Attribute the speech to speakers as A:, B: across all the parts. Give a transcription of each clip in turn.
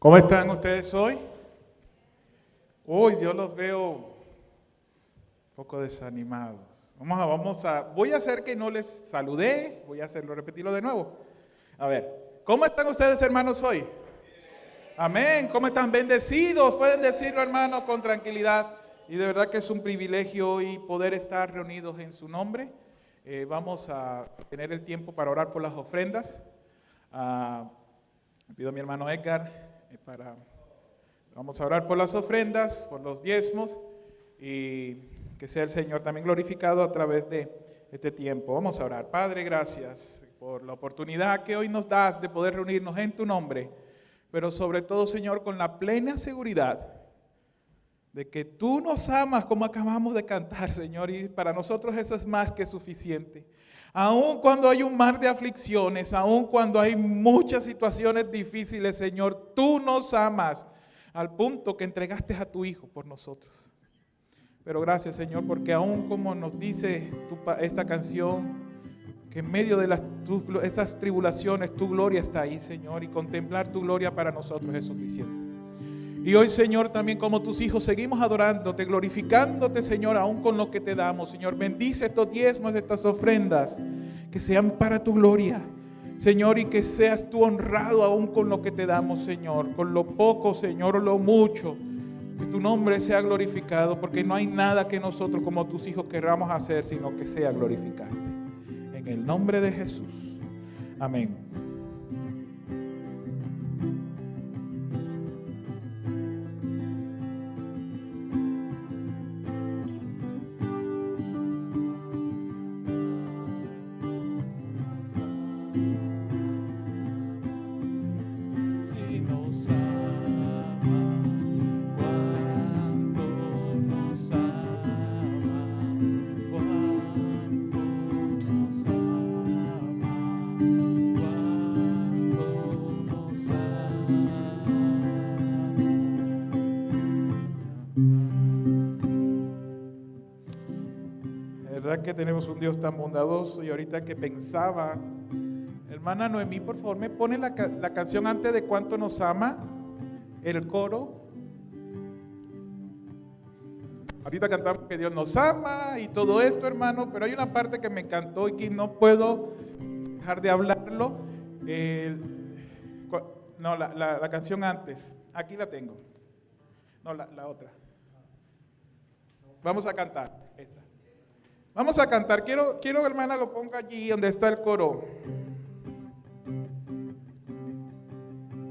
A: ¿Cómo están ustedes hoy? Hoy yo los veo un poco desanimados. Voy a hacer que no les saludé, voy a hacerlo, repetirlo de nuevo. A ver, ¿cómo están ustedes, hermanos, hoy? Amén, ¿cómo están? Bendecidos, pueden decirlo, hermanos, con tranquilidad. Y de verdad que es un privilegio hoy poder estar reunidos en su nombre. Vamos a tener el tiempo para orar por las ofrendas. Pido a mi hermano Edgar vamos a orar por las ofrendas, por los diezmos y que sea el Señor también glorificado a través de este tiempo. Vamos a orar. Padre, gracias por la oportunidad que hoy nos das de poder reunirnos en tu nombre, pero sobre todo, Señor, con la plena seguridad de que tú nos amas como acabamos de cantar, Señor, y para nosotros eso es más que suficiente. Aun cuando hay un mar de aflicciones, aun cuando hay muchas situaciones difíciles, Señor, tú nos amas al punto que entregaste a tu Hijo por nosotros. Pero gracias, Señor, porque aun como nos dice esta canción, que en medio de esas tribulaciones tu gloria está ahí, Señor, y contemplar tu gloria para nosotros es suficiente. Y hoy, Señor, también como tus hijos seguimos adorándote, glorificándote, Señor, aún con lo que te damos. Señor, bendice estos diezmos, estas ofrendas, que sean para tu gloria, Señor, y que seas tú honrado aún con lo que te damos, Señor, con lo poco, Señor, o lo mucho, que tu nombre sea glorificado, porque no hay nada que nosotros como tus hijos queramos hacer, sino que sea glorificarte. En el nombre de Jesús. Amén. Que tenemos un Dios tan bondadoso. Y ahorita que pensaba, hermana Noemí, por favor, me pone la canción antes de cuánto nos ama, el coro. Ahorita cantamos que Dios nos ama y todo esto, hermano, pero hay una parte que me encantó y que no puedo dejar de hablarlo. La canción antes, aquí la tengo. No, la otra. Vamos a cantar esta. Vamos a cantar, quiero hermana lo ponga allí donde está el coro.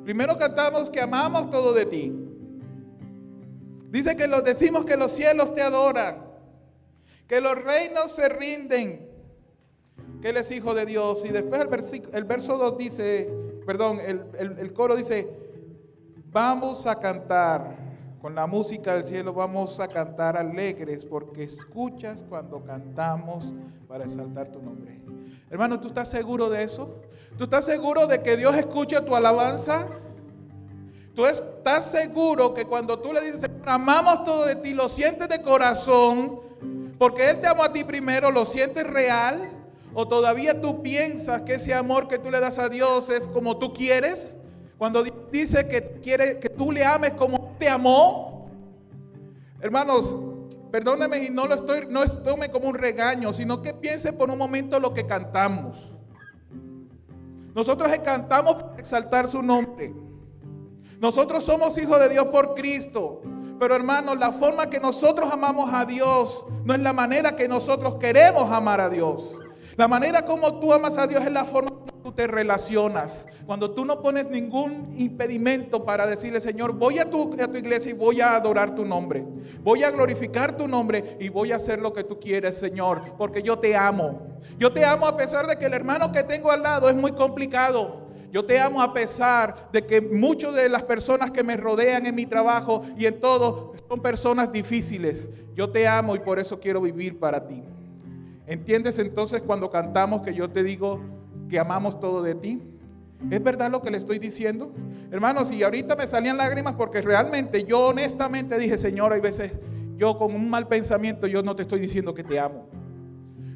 A: Primero cantamos que amamos todo de ti. Dice que decimos que los cielos te adoran, que los reinos se rinden, que Él es hijo de Dios. Y después el verso 2 dice, el coro dice, vamos a cantar. Con la música del cielo vamos a cantar alegres porque escuchas cuando cantamos para exaltar tu nombre. Hermano, ¿tú estás seguro de eso? ¿Tú estás seguro de que Dios escucha tu alabanza? ¿Tú estás seguro que cuando tú le dices, Señor, amamos todo de ti, lo sientes de corazón, porque Él te amó a ti primero, lo sientes real? ¿O todavía tú piensas que ese amor que tú le das a Dios es como tú quieres? Cuando Dios dice que quiere que tú le ames como te amó, hermanos, perdónenme y no tome como un regaño, sino que piense por un momento lo que cantamos. Nosotros cantamos para exaltar su nombre. Nosotros somos hijos de Dios por Cristo. Pero hermanos, la forma que nosotros amamos a Dios no es la manera que nosotros queremos amar a Dios. La manera como tú amas a Dios es la forma como tú te relacionas. Cuando tú no pones ningún impedimento para decirle, Señor, voy a tu iglesia y voy a adorar tu nombre. Voy a glorificar tu nombre y voy a hacer lo que tú quieres, Señor, porque yo te amo. Yo te amo a pesar de que el hermano que tengo al lado es muy complicado. Yo te amo a pesar de que muchas de las personas que me rodean en mi trabajo y en todo son personas difíciles. Yo te amo y por eso quiero vivir para ti. ¿Entiendes entonces cuando cantamos que yo te digo que amamos todo de ti? ¿Es verdad lo que le estoy diciendo? Hermanos, y ahorita me salían lágrimas porque realmente yo honestamente dije, Señor, hay veces yo con un mal pensamiento yo no te estoy diciendo que te amo.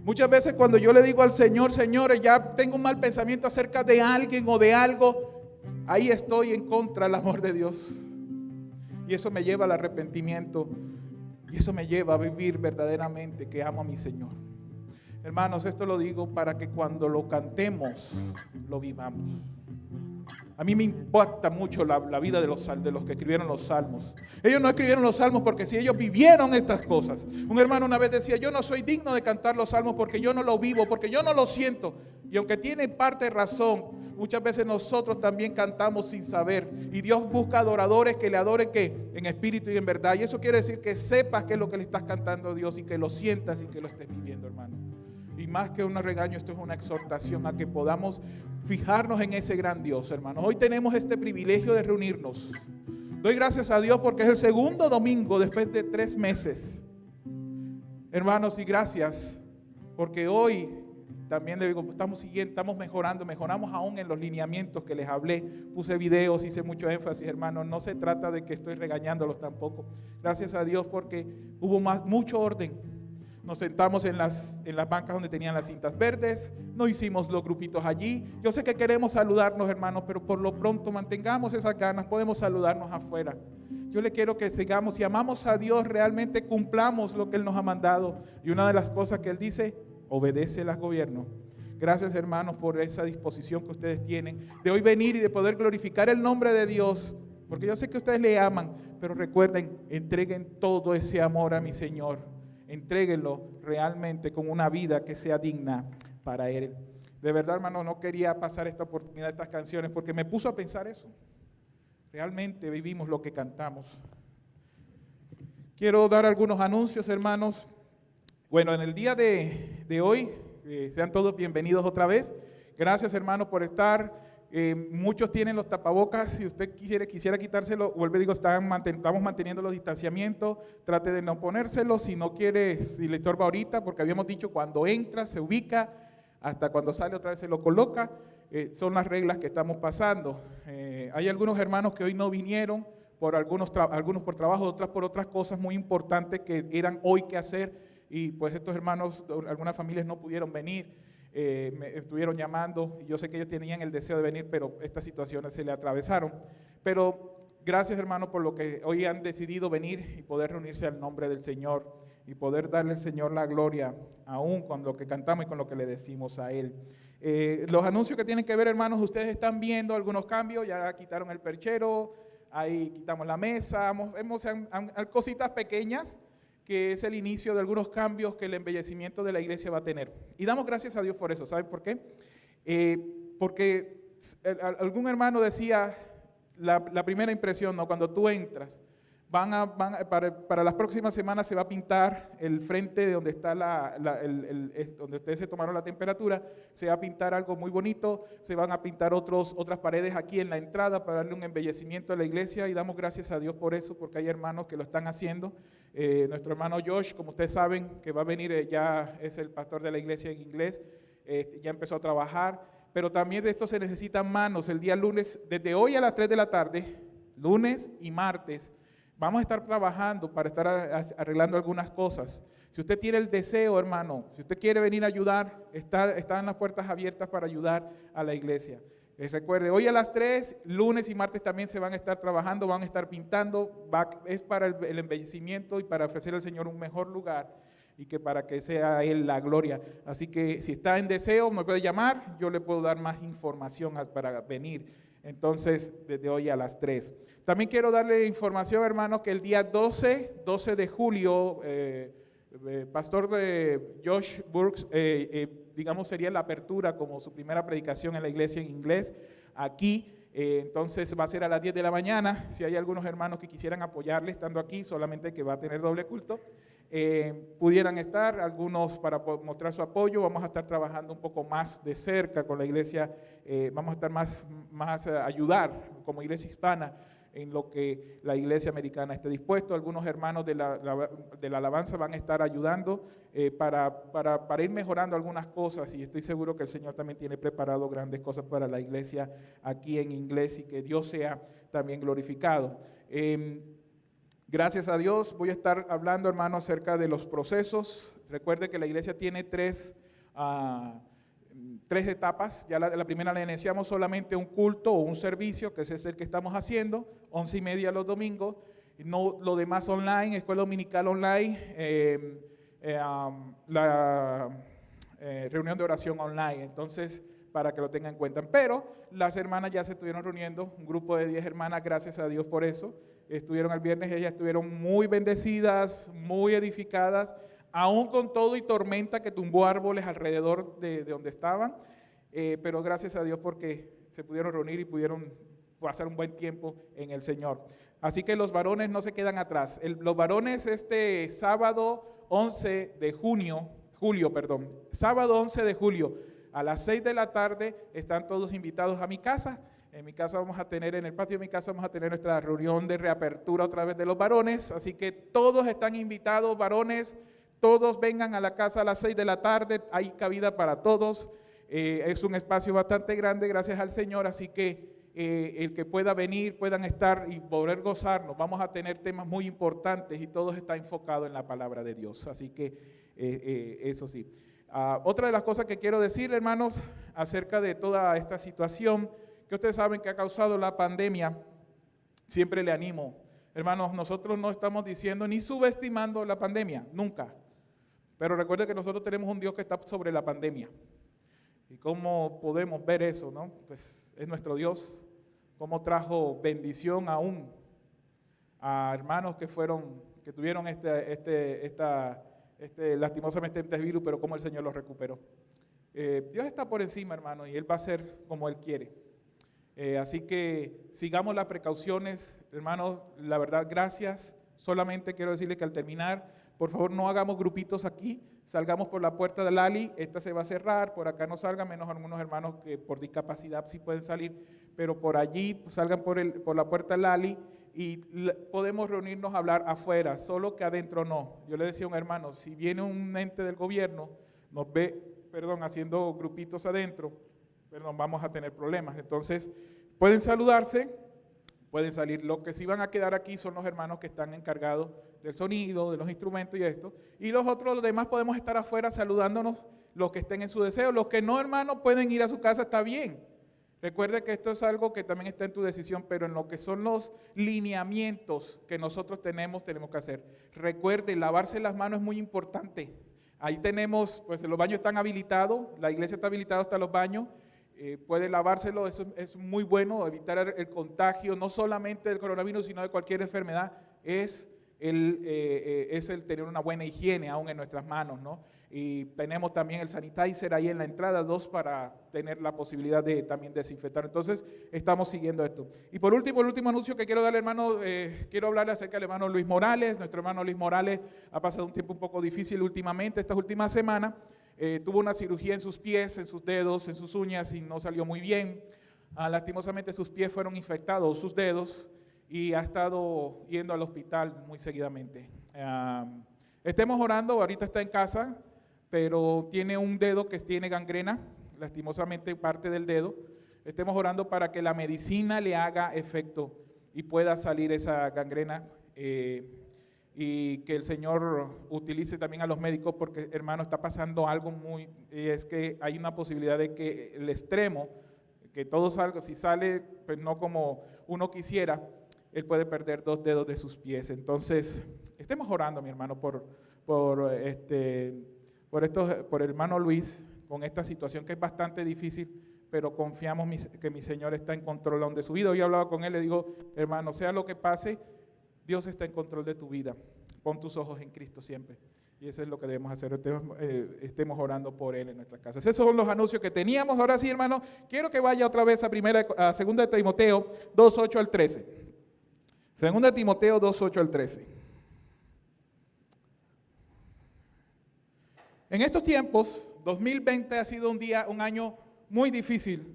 A: Muchas veces cuando yo le digo al Señor, Señor, ya tengo un mal pensamiento acerca de alguien o de algo, ahí estoy en contra del amor de Dios. Y eso me lleva al arrepentimiento. Y eso me lleva a vivir verdaderamente que amo a mi Señor. Hermanos, esto lo digo para que cuando lo cantemos, lo vivamos. A mí me impacta mucho la vida de los que escribieron los salmos. Ellos no escribieron los salmos porque si ellos vivieron estas cosas. Un hermano una vez decía, yo no soy digno de cantar los salmos porque yo no lo vivo, porque yo no lo siento. Y aunque tiene parte de razón, muchas veces nosotros también cantamos sin saber. Y Dios busca adoradores que le adoren que en espíritu y en verdad. Y eso quiere decir que sepas qué es lo que le estás cantando a Dios y que lo sientas y que lo estés viviendo, hermano. Y más que un regaño, esto es una exhortación a que podamos fijarnos en ese gran Dios, hermanos. Hoy tenemos este privilegio de reunirnos. Doy gracias a Dios porque es el segundo domingo después de 3 meses. Hermanos, y gracias porque hoy también le digo, estamos mejoramos aún en los lineamientos que les hablé. Puse videos, hice mucho énfasis, hermanos. No se trata de que estoy regañándolos tampoco. Gracias a Dios porque hubo mucho orden. Nos sentamos en las bancas donde tenían las cintas verdes, no hicimos los grupitos allí. Yo sé que queremos saludarnos, hermanos, pero por lo pronto mantengamos esas ganas, podemos saludarnos afuera. Yo le quiero que sigamos, si amamos a Dios, realmente cumplamos lo que Él nos ha mandado. Y una de las cosas que Él dice, obedece al gobierno. Gracias, hermanos, por esa disposición que ustedes tienen de hoy venir y de poder glorificar el nombre de Dios. Porque yo sé que ustedes le aman, pero recuerden, entreguen todo ese amor a mi Señor. Entréguenlo realmente con una vida que sea digna para Él. De verdad, hermano, no quería pasar esta oportunidad, estas canciones, porque me puso a pensar eso. Realmente vivimos lo que cantamos. Quiero dar algunos anuncios, hermanos. Bueno, en el día de hoy, sean todos bienvenidos otra vez. Gracias, hermanos, por estar. Muchos tienen los tapabocas. Si usted quisiera quitárselo, estamos manteniendo los distanciamientos. Trate de no ponérselo. Si no quiere, si le estorba ahorita, porque habíamos dicho cuando entra se ubica, hasta cuando sale otra vez se lo coloca. Son las reglas que estamos pasando. Hay algunos hermanos que hoy no vinieron, por algunos por trabajo, otras por otras cosas muy importantes que eran hoy que hacer. Y pues estos hermanos, algunas familias no pudieron venir. Me estuvieron llamando y yo sé que ellos tenían el deseo de venir, pero estas situaciones se le atravesaron. Pero gracias, hermano, por lo que hoy han decidido venir y poder reunirse al nombre del Señor y poder darle al Señor la gloria, aún con lo que cantamos y con lo que le decimos a Él. Los anuncios que tienen que ver, hermanos, ustedes están viendo algunos cambios, ya quitaron el perchero, ahí quitamos la mesa, hemos cositas pequeñas, que es el inicio de algunos cambios que el embellecimiento de la iglesia va a tener. Y damos gracias a Dios por eso. ¿Saben por qué? Porque algún hermano decía, la primera impresión, ¿no? Cuando tú entras, para las próximas semanas se va a pintar el frente de donde está donde ustedes se tomaron la temperatura, se va a pintar algo muy bonito, se van a pintar otras paredes aquí en la entrada para darle un embellecimiento a la iglesia y damos gracias a Dios por eso, porque hay hermanos que lo están haciendo. Nuestro hermano Josh, como ustedes saben, que va a venir, ya es el pastor de la iglesia en inglés, ya empezó a trabajar, pero también de esto se necesitan manos. El día lunes, desde hoy a las 3 de la tarde, lunes y martes, vamos a estar trabajando para estar arreglando algunas cosas. Si usted tiene el deseo, hermano, si usted quiere venir a ayudar, están las puertas abiertas para ayudar a la iglesia. Recuerde, hoy a las 3, lunes y martes también se van a estar trabajando, van a estar pintando, es para el embellecimiento y para ofrecer al Señor un mejor lugar y que para que sea Él la gloria. Así que si está en deseo, me puede llamar, yo le puedo dar más información para venir. Entonces, desde hoy a las 3. También quiero darle información, hermano, que el día 12 de julio, pastor de Josh Burks, digamos, sería la apertura como su primera predicación en la iglesia en inglés aquí. Entonces va a ser a las 10 de la mañana. Si hay algunos hermanos que quisieran apoyarle estando aquí, solamente que va a tener doble culto, pudieran estar, algunos para mostrar su apoyo. Vamos a estar trabajando un poco más de cerca con la iglesia, vamos a estar más a ayudar como iglesia hispana en lo que la iglesia americana esté dispuesto. Algunos hermanos de la alabanza van a estar ayudando para ir mejorando algunas cosas, y estoy seguro que el Señor también tiene preparado grandes cosas para la iglesia aquí en inglés y que Dios sea también glorificado. Gracias a Dios voy a estar hablando, hermano, acerca de los procesos. Recuerde que la iglesia tiene tres 3 etapas. Ya la primera la iniciamos solamente un culto o un servicio, que ese es el que estamos haciendo, 11:30 los domingos. No, lo demás online, escuela dominical online, la reunión de oración online. Entonces, para que lo tengan en cuenta. Pero las hermanas ya se estuvieron reuniendo, un grupo de 10 hermanas, gracias a Dios por eso. Estuvieron el viernes, ellas estuvieron muy bendecidas, muy edificadas, aún con todo y tormenta que tumbó árboles alrededor de donde estaban, pero gracias a Dios porque se pudieron reunir y pudieron pasar un buen tiempo en el Señor. Así que los varones no se quedan atrás. Los varones este sábado 11 de sábado 11 de julio, a las 6 de la tarde, están todos invitados a mi casa. En mi casa vamos a tener, en el patio de mi casa vamos a tener nuestra reunión de reapertura otra vez de los varones, así que todos están invitados, varones, todos vengan a la casa a las 6 de la tarde, hay cabida para todos, es un espacio bastante grande, gracias al Señor, así que el que pueda venir, puedan estar y poder gozarnos, vamos a tener temas muy importantes y todo está enfocado en la palabra de Dios, así que eso sí. Otra de las cosas que quiero decir, hermanos, acerca de toda esta situación que ustedes saben que ha causado la pandemia, siempre le animo. Hermanos, nosotros no estamos diciendo ni subestimando la pandemia, nunca. Pero recuerde que nosotros tenemos un Dios que está sobre la pandemia. ¿Y cómo podemos ver eso, no? Pues es nuestro Dios, cómo trajo bendición aún a hermanos que tuvieron lastimosamente este virus, pero cómo el Señor los recuperó. Dios está por encima, hermano, y Él va a hacer como Él quiere. Así que sigamos las precauciones, hermanos, la verdad, gracias. Solamente quiero decirle que al terminar, por favor, no hagamos grupitos aquí, salgamos por la puerta del Ali, esta se va a cerrar, por acá no salgan, menos algunos hermanos que por discapacidad sí pueden salir, pero por allí pues, salgan por la puerta del Ali y podemos reunirnos a hablar afuera, solo que adentro no. Yo le decía a un hermano, si viene un ente del gobierno, nos ve, haciendo grupitos adentro, pero vamos a tener problemas. Entonces, pueden saludarse, pueden salir. Lo que sí van a quedar aquí son los hermanos que están encargados del sonido, de los instrumentos y esto. Y los demás podemos estar afuera saludándonos, los que estén en su deseo. Los que no, hermanos, pueden ir a su casa, está bien. Recuerde que esto es algo que también está en tu decisión, pero en lo que son los lineamientos que nosotros tenemos que hacer. Recuerde, lavarse las manos es muy importante. Ahí tenemos, pues los baños están habilitados, la iglesia está habilitada hasta los baños. Puede lavárselo, eso es muy bueno, evitar el contagio, no solamente del coronavirus, sino de cualquier enfermedad, es el tener una buena higiene aún en nuestras manos, ¿no? Y tenemos también el sanitizer ahí en la entrada, 2 para tener la posibilidad de también desinfectar. Entonces, estamos siguiendo esto. Y por último, el último anuncio que quiero darle, hermano, quiero hablarle acerca del hermano Luis Morales. Nuestro hermano Luis Morales ha pasado un tiempo un poco difícil últimamente, estas últimas semanas. Tuvo una cirugía en sus pies, en sus dedos, en sus uñas y no salió muy bien. Lastimosamente sus pies fueron infectados, sus dedos, y ha estado yendo al hospital muy seguidamente. Estemos orando, ahorita está en casa, pero tiene un dedo que tiene gangrena, lastimosamente parte del dedo. Estemos orando para que la medicina le haga efecto y pueda salir esa gangrena. Y que el Señor utilice también a los médicos porque, hermano, está pasando algo y es que hay una posibilidad de que el extremo, que todo salga, si sale, pues no como uno quisiera, él puede perder 2 dedos de sus pies. Entonces, estemos orando, mi hermano, por el hermano Luis, con esta situación que es bastante difícil, pero confiamos que mi Señor está en control de su vida. Hoy hablaba con él, le digo, hermano, sea lo que pase, Dios está en control de tu vida. Pon tus ojos en Cristo siempre. Y eso es lo que debemos hacer. Estemos orando por Él en nuestras casas. Esos son los anuncios que teníamos. Ahora sí, hermano, quiero que vaya otra vez a 2 de Timoteo 2, 8 al 13. 2 de Timoteo 2, 8 al 13. En estos tiempos, 2020 ha sido un año muy difícil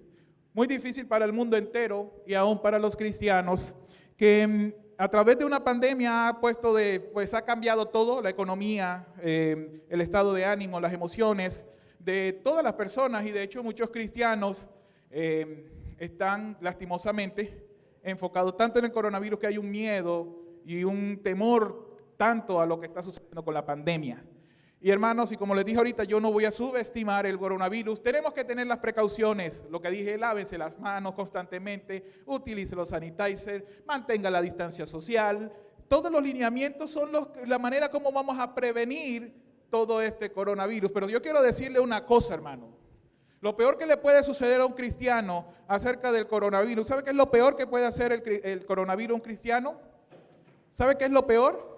A: para el mundo entero y aún para los cristianos, que a través de una pandemia ha cambiado todo, la economía, el estado de ánimo, las emociones de todas las personas, y de hecho muchos cristianos están lastimosamente enfocados tanto en el coronavirus que hay un miedo y un temor tanto a lo que está sucediendo con la pandemia. Y hermanos, y como les dije ahorita, yo no voy a subestimar el coronavirus. Tenemos que tener las precauciones. Lo que dije, lávese las manos constantemente, utilice los sanitizers, mantenga la distancia social. Todos los lineamientos son la manera como vamos a prevenir todo este coronavirus. Pero yo quiero decirle una cosa, hermano. Lo peor que le puede suceder a un cristiano acerca del coronavirus, ¿sabe qué es lo peor que puede hacer el coronavirus a un cristiano? ¿Sabe qué es lo peor?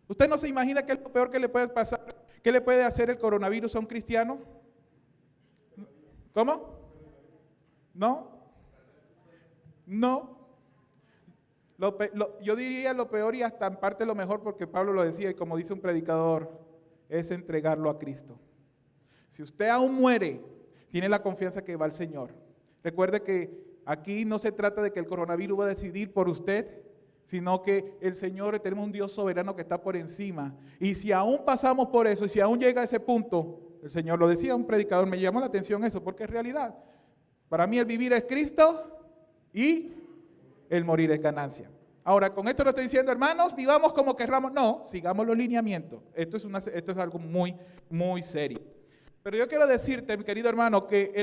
A: ¿Usted no se imagina qué es lo peor que le puede pasar? ¿Qué le puede hacer el coronavirus a un cristiano? ¿Cómo? ¿No? No. Yo diría lo peor y hasta en parte lo mejor, porque Pablo lo decía y como dice un predicador, es entregarlo a Cristo. Si usted aún muere, tiene la confianza que va al Señor. Recuerde que aquí no se trata de que el coronavirus va a decidir por usted, sino que el Señor, tenemos un Dios soberano que está por encima. Y si aún pasamos por eso, y si aún llega a ese punto, el Señor lo decía, un predicador, me llamó la atención eso, porque es realidad. Para mí el vivir es Cristo y el morir es ganancia. Ahora, con esto no estoy diciendo, hermanos, vivamos como querramos. No, sigamos los lineamientos. Esto es algo muy, muy serio. Pero yo quiero decirte, mi querido hermano, que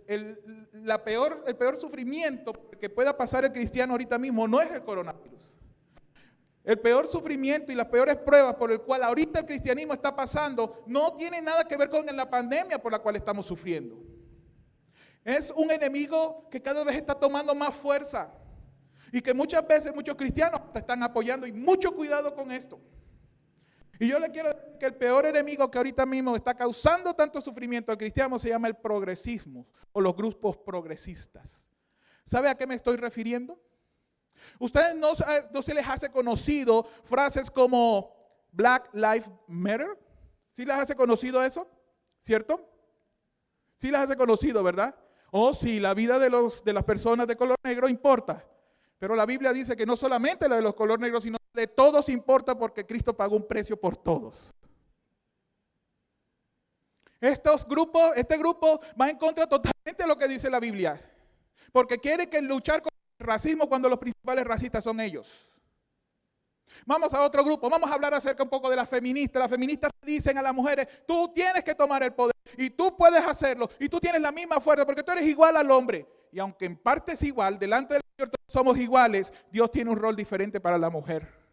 A: el peor sufrimiento que pueda pasar el cristiano ahorita mismo no es el coronavirus. El peor sufrimiento y las peores pruebas por el cual ahorita el cristianismo está pasando no tiene nada que ver con la pandemia por la cual estamos sufriendo. Es un enemigo que cada vez está tomando más fuerza y que muchas veces muchos cristianos te están apoyando, y mucho cuidado con esto. Y yo le quiero decir que el peor enemigo que ahorita mismo está causando tanto sufrimiento al cristiano se llama el progresismo o los grupos progresistas. ¿Sabe a qué me estoy refiriendo? Ustedes no se les hace conocido frases como Black Lives Matter. ¿Sí les hace conocido eso? ¿Cierto? Sí les hace conocido, ¿verdad? O sí, la vida de las personas de color negro importa. Pero la Biblia dice que no solamente la de los color negro, sino de todos importa, porque Cristo pagó un precio por todos. Este grupo va en contra totalmente de lo que dice la Biblia, porque quiere que luchar contra el racismo cuando los principales racistas son ellos. Vamos a otro grupo, vamos a hablar acerca un poco de las feministas. Las feministas dicen a las mujeres, tú tienes que tomar el poder y tú puedes hacerlo y tú tienes la misma fuerza porque tú eres igual al hombre. Y aunque en parte es igual, delante del Señor todos somos iguales, Dios tiene un rol diferente para la mujer.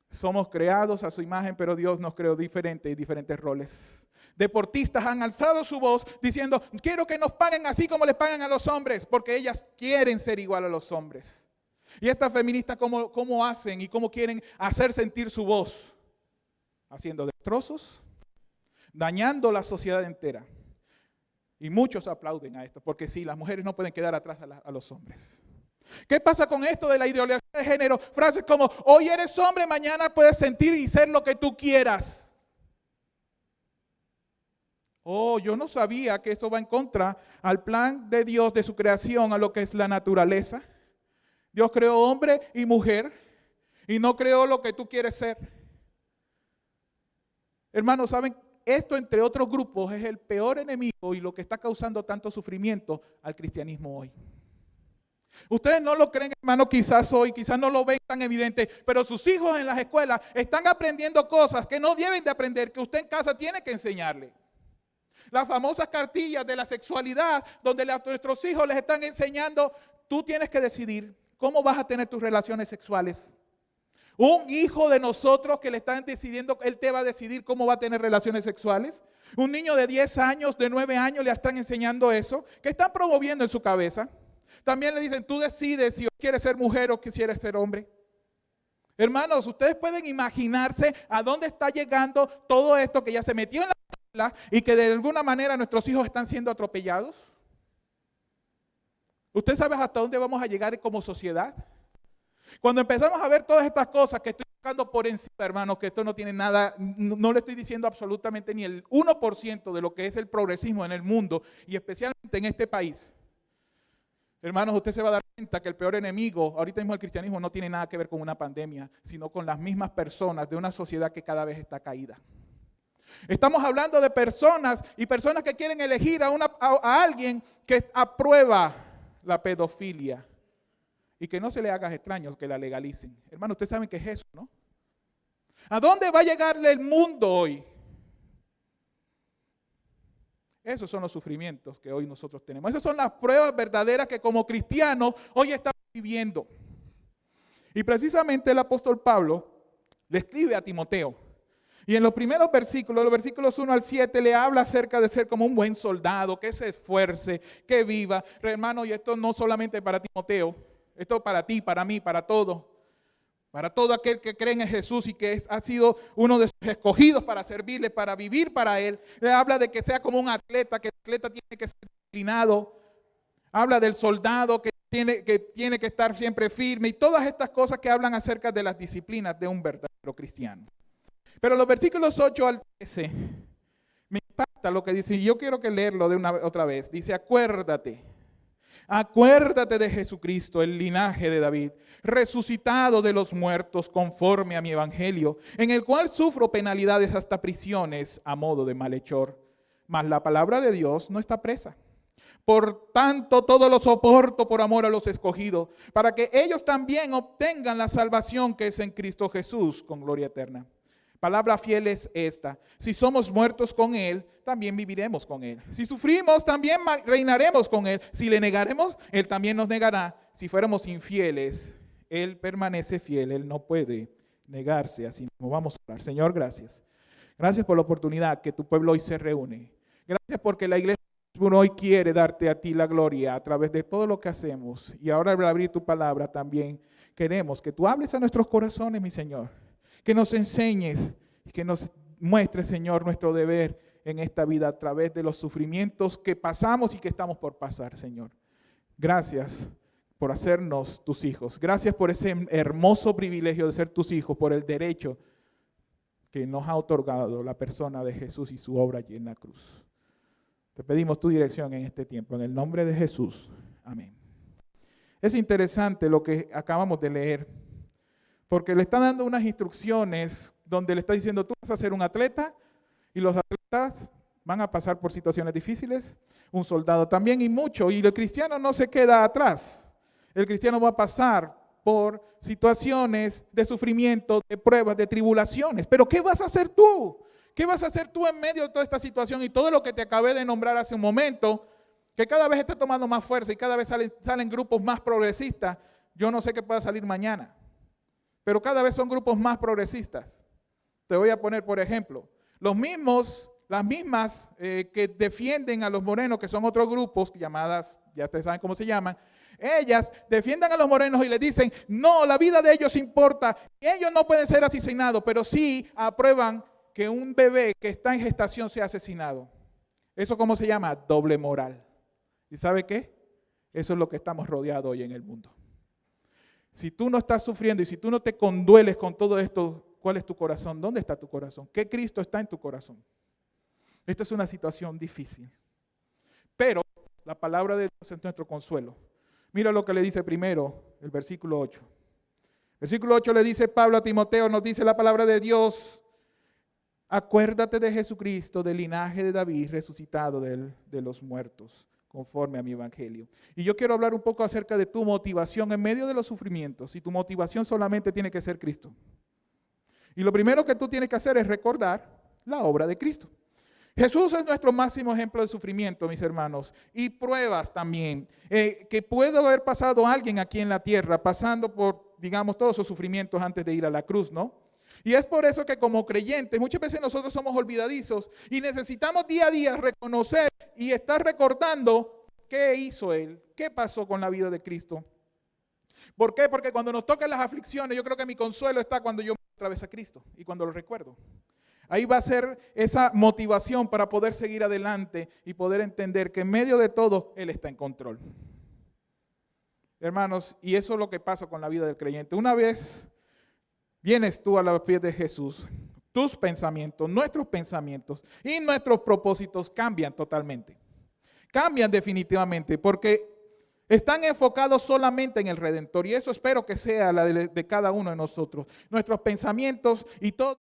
A: Somos creados a su imagen, pero Dios nos creó diferentes roles. Deportistas han alzado su voz diciendo, quiero que nos paguen así como les pagan a los hombres, porque ellas quieren ser igual a los hombres. Y estas feministas, ¿cómo hacen y cómo quieren hacer sentir su voz? Haciendo destrozos, dañando la sociedad entera. Y muchos aplauden a esto, porque sí, las mujeres no pueden quedar atrás a los hombres. ¿Qué pasa con esto de la ideología de género? Frases como, hoy eres hombre, mañana puedes sentir y ser lo que tú quieras. Oh, yo no sabía que esto va en contra al plan de Dios, de su creación, a lo que es la naturaleza. Dios creó hombre y mujer y no creó lo que tú quieres ser. Hermanos, ¿saben? Esto, entre otros grupos, es el peor enemigo y lo que está causando tanto sufrimiento al cristianismo hoy. Ustedes no lo creen, hermano, quizás hoy, quizás no lo ven tan evidente, pero sus hijos en las escuelas están aprendiendo cosas que no deben de aprender, que usted en casa tiene que enseñarle. Las famosas cartillas de la sexualidad, donde a nuestros hijos les están enseñando, tú tienes que decidir cómo vas a tener tus relaciones sexuales. Un hijo de nosotros que le están decidiendo, él te va a decidir cómo va a tener relaciones sexuales. Un niño de 10 años, de 9 años, le están enseñando eso, que están promoviendo en su cabeza. También le dicen, tú decides si quieres ser mujer o quieres ser hombre. Hermanos, ustedes pueden imaginarse a dónde está llegando todo esto que ya se metió en la escuela y que de alguna manera nuestros hijos están siendo atropellados. ¿Usted sabe hasta dónde vamos a llegar como sociedad? Cuando empezamos a ver todas estas cosas que estoy tocando por encima, hermanos, que esto no tiene nada, no le estoy diciendo absolutamente ni el 1% de lo que es el progresismo en el mundo y especialmente en este país. Hermanos, usted se va a dar cuenta que el peor enemigo, ahorita mismo el cristianismo no tiene nada que ver con una pandemia, sino con las mismas personas de una sociedad que cada vez está caída. Estamos hablando de personas y personas que quieren elegir a alguien que aprueba la pedofilia y que no se le haga extraños que la legalicen. Hermano, ustedes saben qué es eso, ¿no? ¿A dónde va a llegarle el mundo hoy? Esos son los sufrimientos que hoy nosotros tenemos. Esas son las pruebas verdaderas que como cristianos hoy estamos viviendo. Y precisamente el apóstol Pablo le escribe a Timoteo. Y en los primeros versículos, los versículos 1 al 7, le habla acerca de ser como un buen soldado, que se esfuerce, que viva. Hermano, y esto no solamente para Timoteo, esto para ti, para mí, para todos. Para todo aquel que cree en Jesús y que ha sido uno de sus escogidos para servirle, para vivir para Él. Le habla de que sea como un atleta, que el atleta tiene que ser disciplinado. Habla del soldado que tiene que estar siempre firme y todas estas cosas que hablan acerca de las disciplinas de un verdadero cristiano. Pero los versículos 8 al 13 me impacta lo que dice, y yo quiero que leerlo otra vez. Dice, acuérdate de Jesucristo, el linaje de David, resucitado de los muertos conforme a mi evangelio, en el cual sufro penalidades hasta prisiones a modo de malhechor. Mas la palabra de Dios no está presa. Por tanto, todo lo soporto por amor a los escogidos, para que ellos también obtengan la salvación que es en Cristo Jesús con gloria eterna. Palabra fiel es esta: si somos muertos con Él, también viviremos con Él. Si sufrimos, también reinaremos con Él. Si le negaremos, Él también nos negará. Si fuéramos infieles, Él permanece fiel. Él no puede negarse a sí mismo. Vamos a orar. Señor, gracias. Gracias por la oportunidad que tu pueblo hoy se reúne. Gracias porque la iglesia hoy quiere darte a ti la gloria a través de todo lo que hacemos. Y ahora al abrir tu palabra también queremos que tú hables a nuestros corazones, mi Señor. Que nos enseñes y que nos muestres, Señor, nuestro deber en esta vida a través de los sufrimientos que pasamos y que estamos por pasar, Señor. Gracias por hacernos tus hijos. Gracias por ese hermoso privilegio de ser tus hijos, por el derecho que nos ha otorgado la persona de Jesús y su obra allí en la cruz. Te pedimos tu dirección en este tiempo, en el nombre de Jesús. Amén. Es interesante lo que acabamos de leer, porque le está dando unas instrucciones donde le está diciendo, tú vas a ser un atleta y los atletas van a pasar por situaciones difíciles, un soldado también y mucho, y el cristiano no se queda atrás. El cristiano va a pasar por situaciones de sufrimiento, de pruebas, de tribulaciones. Pero ¿qué vas a hacer tú? ¿Qué vas a hacer tú en medio de toda esta situación y todo lo que te acabé de nombrar hace un momento, que cada vez está tomando más fuerza y cada vez salen grupos más progresistas? Yo no sé qué pueda salir mañana, pero cada vez son grupos más progresistas. Te voy a poner, por ejemplo, las mismas que defienden a los morenos, que son otros grupos llamadas, ya ustedes saben cómo se llaman, ellas defienden a los morenos y les dicen, no, la vida de ellos importa, ellos no pueden ser asesinados, pero sí aprueban que un bebé que está en gestación sea asesinado. ¿Eso cómo se llama? Doble moral. ¿Y sabe qué? Eso es lo que estamos rodeados hoy en el mundo. Si tú no estás sufriendo y si tú no te condueles con todo esto, ¿cuál es tu corazón? ¿Dónde está tu corazón? ¿Qué Cristo está en tu corazón? Esta es una situación difícil. Pero la palabra de Dios es nuestro consuelo. Mira lo que le dice primero el versículo 8. Versículo 8 le dice Pablo a Timoteo, nos dice la palabra de Dios, acuérdate de Jesucristo, del linaje de David, resucitado de los muertos, conforme a mi evangelio. Y yo quiero hablar un poco acerca de tu motivación en medio de los sufrimientos. Y tu motivación solamente tiene que ser Cristo. Y lo primero que tú tienes que hacer es recordar la obra de Cristo. Jesús es nuestro máximo ejemplo de sufrimiento, mis hermanos, y pruebas también, que puede haber pasado alguien aquí en la tierra, pasando por, digamos, todos esos sufrimientos antes de ir a la cruz, ¿no? Y es por eso que como creyentes, muchas veces nosotros somos olvidadizos y necesitamos día a día reconocer y estar recordando qué hizo Él, qué pasó con la vida de Cristo. ¿Por qué? Porque cuando nos tocan las aflicciones, yo creo que mi consuelo está cuando yo me otra vez a Cristo y cuando lo recuerdo. Ahí va a ser esa motivación para poder seguir adelante y poder entender que en medio de todo Él está en control. Hermanos, y eso es lo que pasa con la vida del creyente. Una vez vienes tú a los pies de Jesús, tus pensamientos, nuestros pensamientos y nuestros propósitos cambian totalmente. Cambian definitivamente porque están enfocados solamente en el Redentor y eso espero que sea la de cada uno de nosotros. Nuestros pensamientos y todo.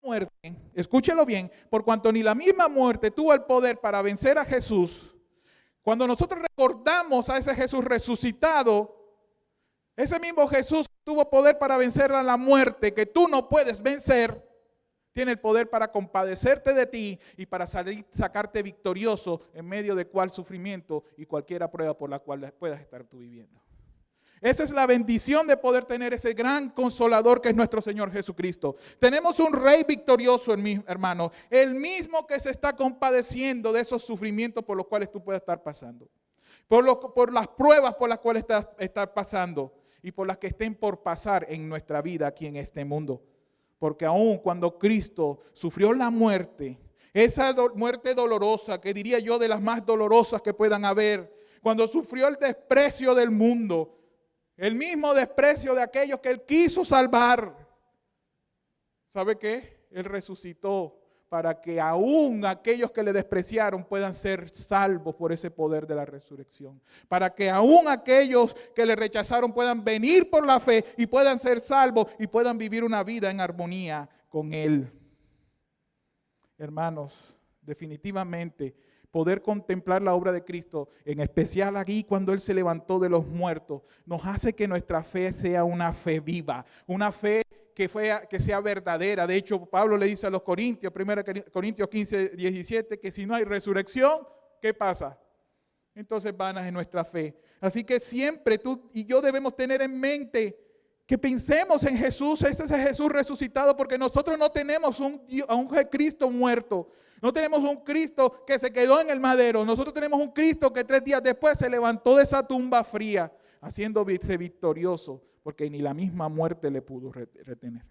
A: muerte, escúchelo bien, por cuanto ni la misma muerte tuvo el poder para vencer a Jesús, cuando nosotros recordamos a ese Jesús resucitado, ese mismo Jesús tuvo poder para vencer a la muerte que tú no puedes vencer, tiene el poder para compadecerte de ti y para sacarte victorioso en medio de cual sufrimiento y cualquier prueba por la cual puedas estar tú viviendo. Esa es la bendición de poder tener ese gran consolador que es nuestro Señor Jesucristo. Tenemos un Rey victorioso, hermano, el mismo que se está compadeciendo de esos sufrimientos por los cuales tú puedes estar pasando, por las pruebas por las cuales estás pasando y por las que estén por pasar en nuestra vida aquí en este mundo. Porque aun cuando Cristo sufrió la muerte, esa muerte dolorosa, que diría yo de las más dolorosas que puedan haber, cuando sufrió el desprecio del mundo, el mismo desprecio de aquellos que Él quiso salvar. ¿Sabe qué? Él resucitó para que aún aquellos que le despreciaron puedan ser salvos por ese poder de la resurrección. Para que aún aquellos que le rechazaron puedan venir por la fe y puedan ser salvos y puedan vivir una vida en armonía con Él. Hermanos, definitivamente poder contemplar la obra de Cristo, en especial aquí cuando Él se levantó de los muertos, nos hace que nuestra fe sea una fe viva, una fe que sea verdadera. De hecho, Pablo le dice a los Corintios, 1 Corintios 15, 17, que si no hay resurrección, ¿qué pasa? Entonces vana es nuestra fe. Así que siempre tú y yo debemos tener en mente que pensemos en Jesús, ese es el Jesús resucitado, porque nosotros no tenemos a un Cristo muerto. No tenemos un Cristo que se quedó en el madero. Nosotros tenemos un Cristo que 3 días después se levantó de esa tumba fría, haciéndose victorioso, porque ni la misma muerte le pudo retener.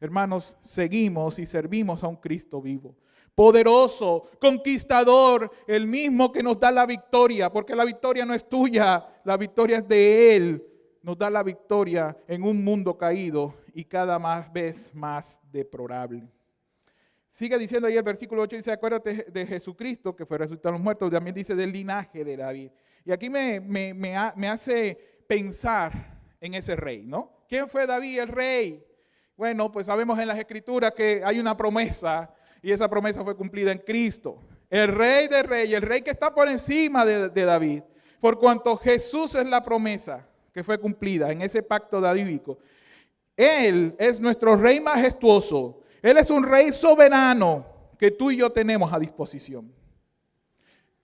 A: Hermanos, seguimos y servimos a un Cristo vivo, poderoso, conquistador, el mismo que nos da la victoria, porque la victoria no es tuya, la victoria es de Él. Nos da la victoria en un mundo caído y cada vez más deplorable. Sigue diciendo ahí el versículo 8, dice, acuérdate de Jesucristo, que fue resucitado de los muertos, también dice del linaje de David. Y aquí me hace pensar en ese rey, ¿no? ¿Quién fue David, el rey? Bueno, pues sabemos en las Escrituras que hay una promesa, y esa promesa fue cumplida en Cristo. El rey de reyes, el rey que está por encima de David, por cuanto Jesús es la promesa que fue cumplida en ese pacto davídico. Él es nuestro rey majestuoso. Él es un rey soberano que tú y yo tenemos a disposición.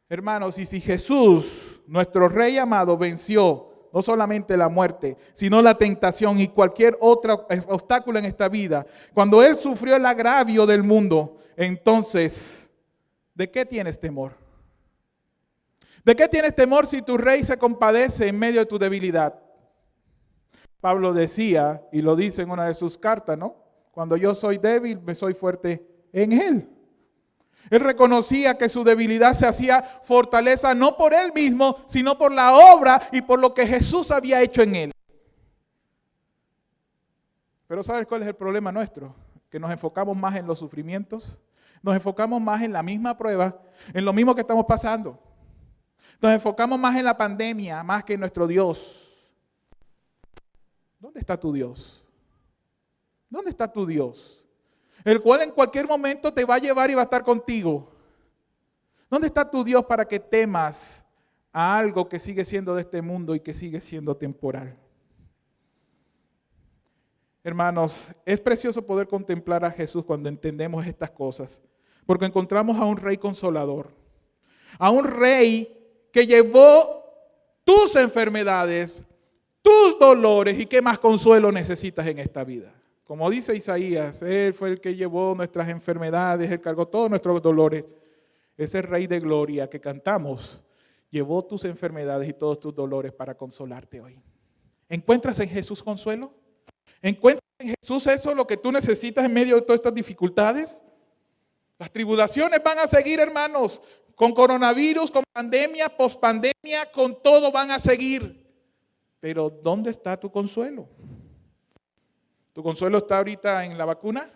A: Hermanos, y si Jesús, nuestro rey amado, venció no solamente la muerte, sino la tentación y cualquier otro obstáculo en esta vida, cuando Él sufrió el agravio del mundo, entonces, ¿de qué tienes temor? ¿De qué tienes temor si tu rey se compadece en medio de tu debilidad? Pablo decía, y lo dice en una de sus cartas, ¿no? Cuando yo soy débil, me soy fuerte en Él. Él reconocía que su debilidad se hacía fortaleza no por Él mismo, sino por la obra y por lo que Jesús había hecho en Él. Pero ¿sabes cuál es el problema nuestro? Que nos enfocamos más en los sufrimientos, nos enfocamos más en la misma prueba, en lo mismo que estamos pasando. Nos enfocamos más en la pandemia, más que en nuestro Dios. ¿Dónde está tu Dios? ¿Dónde está tu Dios? El cual en cualquier momento te va a llevar y va a estar contigo. ¿Dónde está tu Dios para que temas a algo que sigue siendo de este mundo y que sigue siendo temporal? Hermanos, es precioso poder contemplar a Jesús cuando entendemos estas cosas, porque encontramos a un rey consolador, a un rey que llevó tus enfermedades, tus dolores y qué más consuelo necesitas en esta vida. Como dice Isaías, Él fue el que llevó nuestras enfermedades, Él cargó todos nuestros dolores. Ese Rey de gloria que cantamos, llevó tus enfermedades y todos tus dolores para consolarte hoy. ¿Encuentras en Jesús consuelo? ¿Encuentras en Jesús eso lo que tú necesitas en medio de todas estas dificultades? Las tribulaciones van a seguir, hermanos, con coronavirus, con pandemia, pospandemia, con todo van a seguir. Pero ¿dónde está tu consuelo? ¿Tu consuelo está ahorita en la vacuna?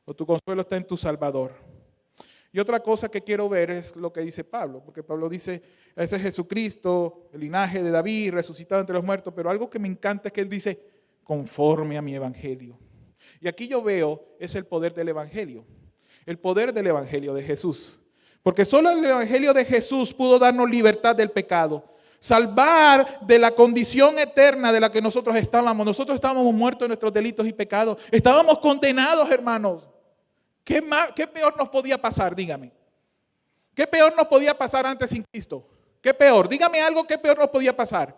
A: ¿O tu consuelo está en tu Salvador? Y otra cosa que quiero ver es lo que dice Pablo, porque Pablo dice, ese es Jesucristo, el linaje de David, resucitado entre los muertos, pero algo que me encanta es que él dice, conforme a mi evangelio. Y Y aquí yo veo es el poder del Evangelio. El poder del Evangelio de Jesús. Porque solo el Evangelio de Jesús pudo darnos libertad del pecado. Salvar de la condición eterna de la que nosotros estábamos. Nosotros estábamos muertos en nuestros delitos y pecados. Estábamos condenados, hermanos. ¿Qué peor nos podía pasar? Dígame. ¿Qué peor nos podía pasar antes sin Cristo? ¿Qué peor? Dígame algo, ¿qué peor nos podía pasar?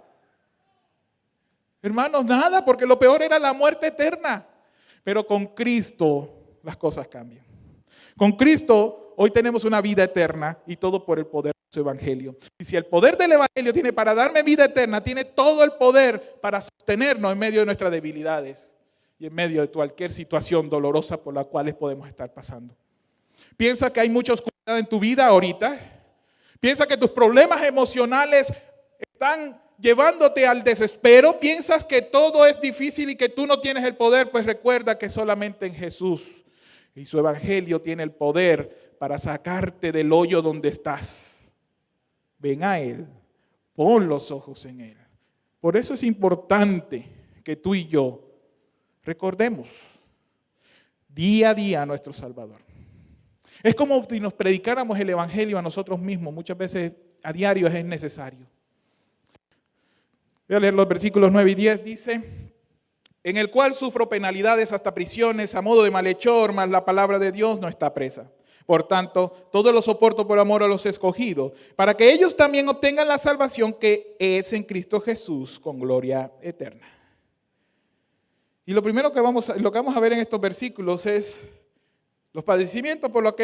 A: Hermanos, nada, porque lo peor era la muerte eterna. Pero con Cristo las cosas cambian. Con Cristo hoy tenemos una vida eterna y todo por el poder de su Evangelio. Y si el poder del Evangelio tiene para darme vida eterna, tiene todo el poder para sostenernos en medio de nuestras debilidades y en medio de cualquier situación dolorosa por la cual podemos estar pasando. Piensa que hay mucha oscuridad en tu vida ahorita. Piensa que tus problemas emocionales están llevándote al desespero. Piensas que todo es difícil y que tú no tienes el poder. Pues recuerda que solamente en Jesús y su Evangelio tiene el poder para sacarte del hoyo donde estás. Ven a Él, pon los ojos en Él. Por eso es importante que tú y yo recordemos día a día a nuestro Salvador. Es como si nos predicáramos el Evangelio a nosotros mismos. Muchas veces a diario es necesario. Voy a leer los versículos 9 y 10. Dice: en el cual sufro penalidades hasta prisiones a modo de malhechor, mas la palabra de Dios no está presa. Por tanto, todo lo soporto por amor a los escogidos, para que ellos también obtengan la salvación que es en Cristo Jesús con gloria eterna. Y lo primero que vamos a ver en estos versículos es los padecimientos por los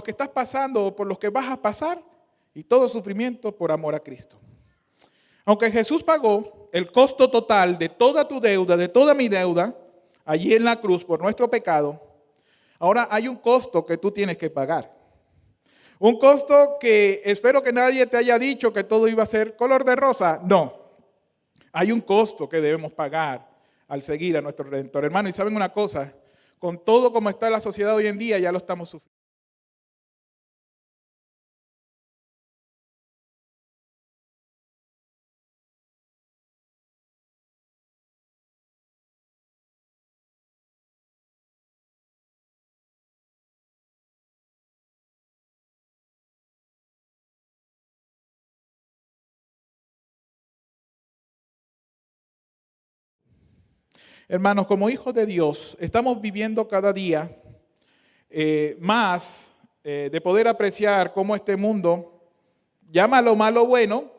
A: que estás pasando o por los que vas a pasar, y todo sufrimiento por amor a Cristo. Aunque Jesús pagó el costo total de toda tu deuda, de toda mi deuda, allí en la cruz por nuestro pecado, ahora hay un costo que tú tienes que pagar. Un costo que espero que nadie te haya dicho que todo iba a ser color de rosa. No, hay un costo que debemos pagar al seguir a nuestro Redentor. Hermano, y saben una cosa, con todo como está la sociedad hoy en día, ya lo estamos sufriendo. Hermanos, como hijos de Dios, estamos viviendo cada día más de poder apreciar cómo este mundo llama a lo malo bueno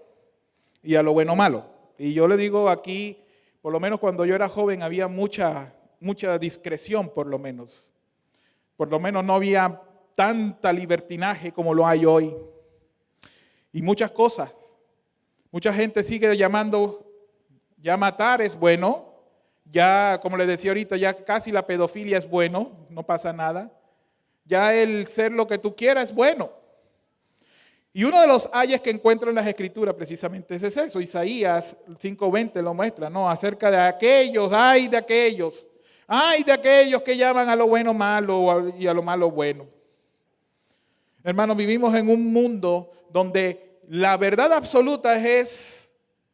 A: y a lo bueno malo. Y yo le digo aquí, por lo menos cuando yo era joven había mucha discreción, por lo menos. Por lo menos no había tanta libertinaje como lo hay hoy. Y muchas cosas. Mucha gente sigue llamando, ya matar es bueno. Ya, como les decía ahorita, ya casi la pedofilia es bueno, no pasa nada. Ya el ser lo que tú quieras es bueno. Y uno de los ayes que encuentro en las Escrituras precisamente es eso. Isaías 5:20 lo muestra, ¿no? Acerca de aquellos, ay de aquellos que llaman a lo bueno malo y a lo malo bueno. Hermanos, vivimos en un mundo donde la verdad absoluta es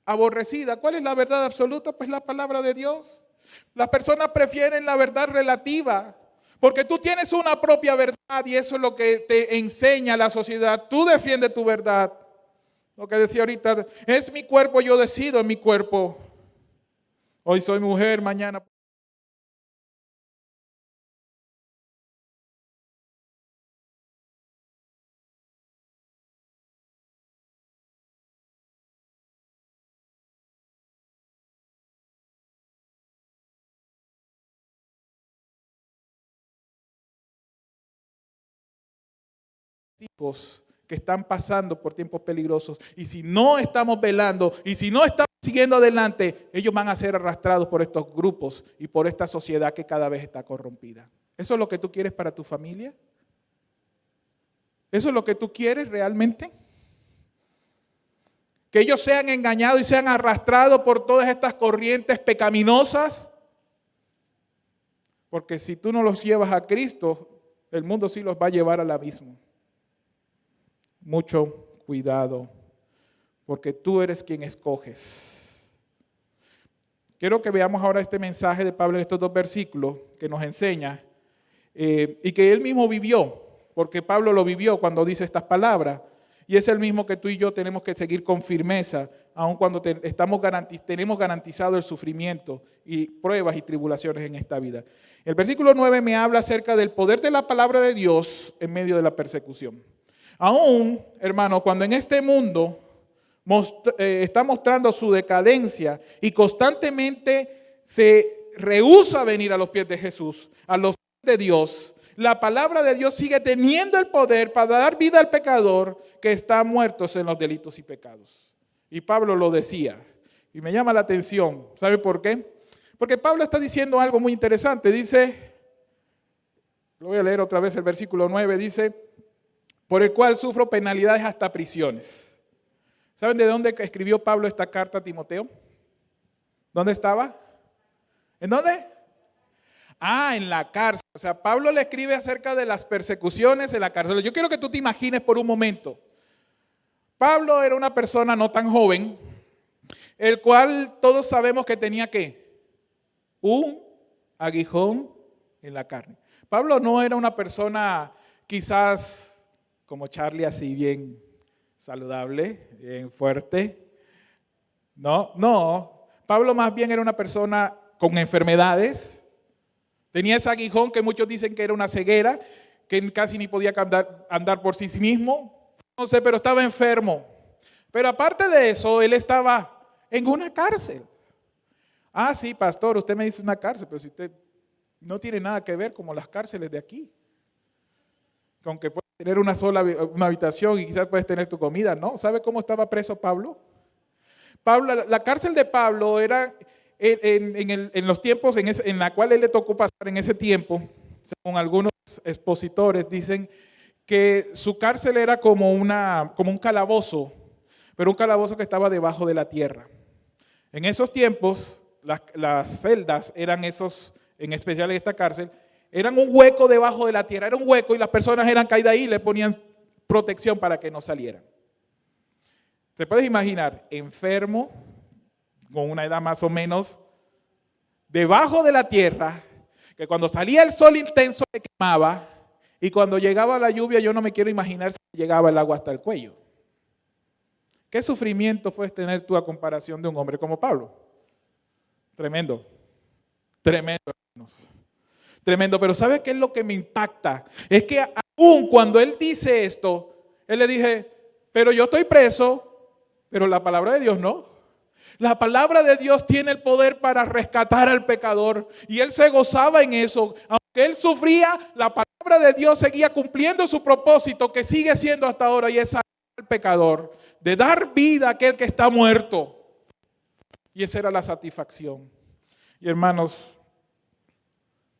A: aborrecida. ¿Cuál es la verdad absoluta? Pues la palabra de Dios. Las personas prefieren la verdad relativa, porque tú tienes una propia verdad y eso es lo que te enseña la sociedad. Tú defiendes tu verdad. Lo que decía ahorita, es mi cuerpo, yo decido en mi cuerpo. Hoy soy mujer, mañana. Tipos que están pasando por tiempos peligrosos, y si no estamos velando y si no estamos siguiendo adelante, ellos van a ser arrastrados por estos grupos y por esta sociedad que cada vez está corrompida. ¿Eso es lo que tú quieres para tu familia? ¿Eso es lo que tú quieres realmente? Que ellos sean engañados y sean arrastrados por todas estas corrientes pecaminosas. Porque si tú no los llevas a Cristo, el mundo sí los va a llevar al abismo. Mucho cuidado, porque tú eres quien escoges. Quiero que veamos ahora este mensaje de Pablo en estos 2 versículos que nos enseña y que él mismo vivió, porque Pablo lo vivió cuando dice estas palabras. Y es el mismo que tú y yo tenemos que seguir con firmeza, aun cuando tenemos garantizado el sufrimiento y pruebas y tribulaciones en esta vida. El versículo 9 me habla acerca del poder de la palabra de Dios en medio de la persecución. Aún, hermano, cuando en este mundo está mostrando su decadencia y constantemente se rehúsa a venir a los pies de Jesús, a los pies de Dios, la palabra de Dios sigue teniendo el poder para dar vida al pecador que está muerto en los delitos y pecados. Y Pablo lo decía. Y me llama la atención. ¿Sabe por qué? Porque Pablo está diciendo algo muy interesante. Dice, lo voy a leer otra vez el versículo 9, dice, por el cual sufro penalidades hasta prisiones. ¿Saben de dónde escribió Pablo esta carta a Timoteo? ¿Dónde estaba? ¿En dónde? En la cárcel. O sea, Pablo le escribe acerca de las persecuciones en la cárcel. Yo quiero que tú te imagines por un momento. Pablo era una persona no tan joven, el cual todos sabemos que tenía ¿qué? Un aguijón en la carne. Pablo no era una persona quizás como Charlie, así bien saludable, bien fuerte. No. Pablo más bien era una persona con enfermedades. Tenía ese aguijón que muchos dicen que era una ceguera, que casi ni podía andar por sí mismo. No sé, pero estaba enfermo. Pero aparte de eso, él estaba en una cárcel. Sí, pastor, usted me dice una cárcel, pero si usted no tiene nada que ver como las cárceles de aquí. Aunque puedes tener una habitación y quizás puedes tener tu comida, ¿no? ¿Sabe cómo estaba preso Pablo? La cárcel de Pablo era en los tiempos en la cual él le tocó pasar en ese tiempo, según algunos expositores, dicen que su cárcel era como un calabozo, pero un calabozo que estaba debajo de la tierra. En esos tiempos, las celdas eran en especial en esta cárcel, eran un hueco debajo de la tierra, era un hueco y las personas eran caídas ahí y le ponían protección para que no salieran. ¿Se puede imaginar? Enfermo, con una edad más o menos, debajo de la tierra, que cuando salía el sol intenso le quemaba, y cuando llegaba la lluvia yo no me quiero imaginar si llegaba el agua hasta el cuello. ¿Qué sufrimiento puedes tener tú a comparación de un hombre como Pablo? Tremendo, hermanos. Tremendo, pero ¿sabe qué es lo que me impacta? Es que aún cuando él dice esto, él le dije, pero yo estoy preso, pero la palabra de Dios no. La palabra de Dios tiene el poder para rescatar al pecador y él se gozaba en eso. Aunque él sufría, la palabra de Dios seguía cumpliendo su propósito que sigue siendo hasta ahora y es salvar al pecador, de dar vida a aquel que está muerto. Y esa era la satisfacción. Y hermanos,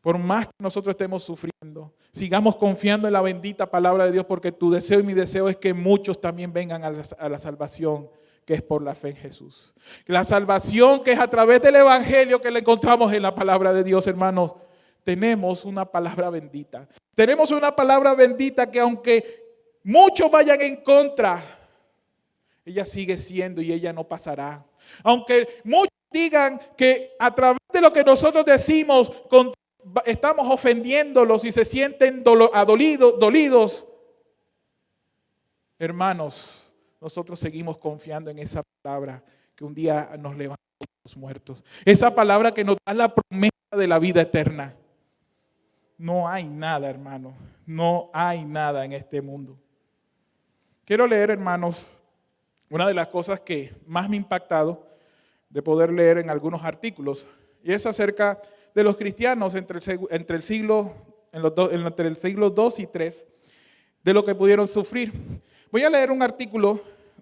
A: por más que nosotros estemos sufriendo, sigamos confiando en la bendita palabra de Dios porque tu deseo y mi deseo es que muchos también vengan a la salvación que es por la fe en Jesús. La salvación que es a través del evangelio que le encontramos en la palabra de Dios, hermanos. Tenemos una palabra bendita. Tenemos una palabra bendita que aunque muchos vayan en contra, ella sigue siendo y ella no pasará. Aunque muchos digan que a través de lo que nosotros decimos estamos ofendiéndolos y se sienten dolidos, hermanos, nosotros seguimos confiando en esa palabra que un día nos levanta de los muertos. Esa palabra que nos da la promesa de la vida eterna. No hay nada, hermano. No hay nada en este mundo. Quiero leer, hermanos, una de las cosas que más me ha impactado de poder leer en algunos artículos. Y es acerca de los cristianos entre el siglo II y III, de lo que pudieron sufrir. Voy a leer un artículo,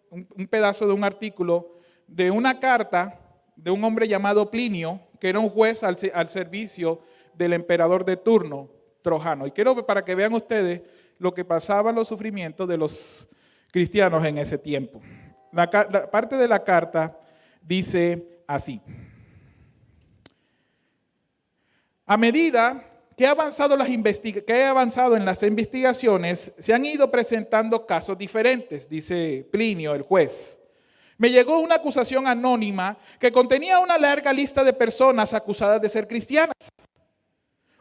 A: un pedazo de un artículo de una carta de un hombre llamado Plinio, que era un juez al servicio del emperador de turno, Trojano. Y quiero para que vean ustedes lo que pasaban los sufrimientos de los cristianos en ese tiempo. La parte de la carta dice así: a medida que he avanzado en las investigaciones, se han ido presentando casos diferentes, dice Plinio, el juez. Me llegó una acusación anónima que contenía una larga lista de personas acusadas de ser cristianas.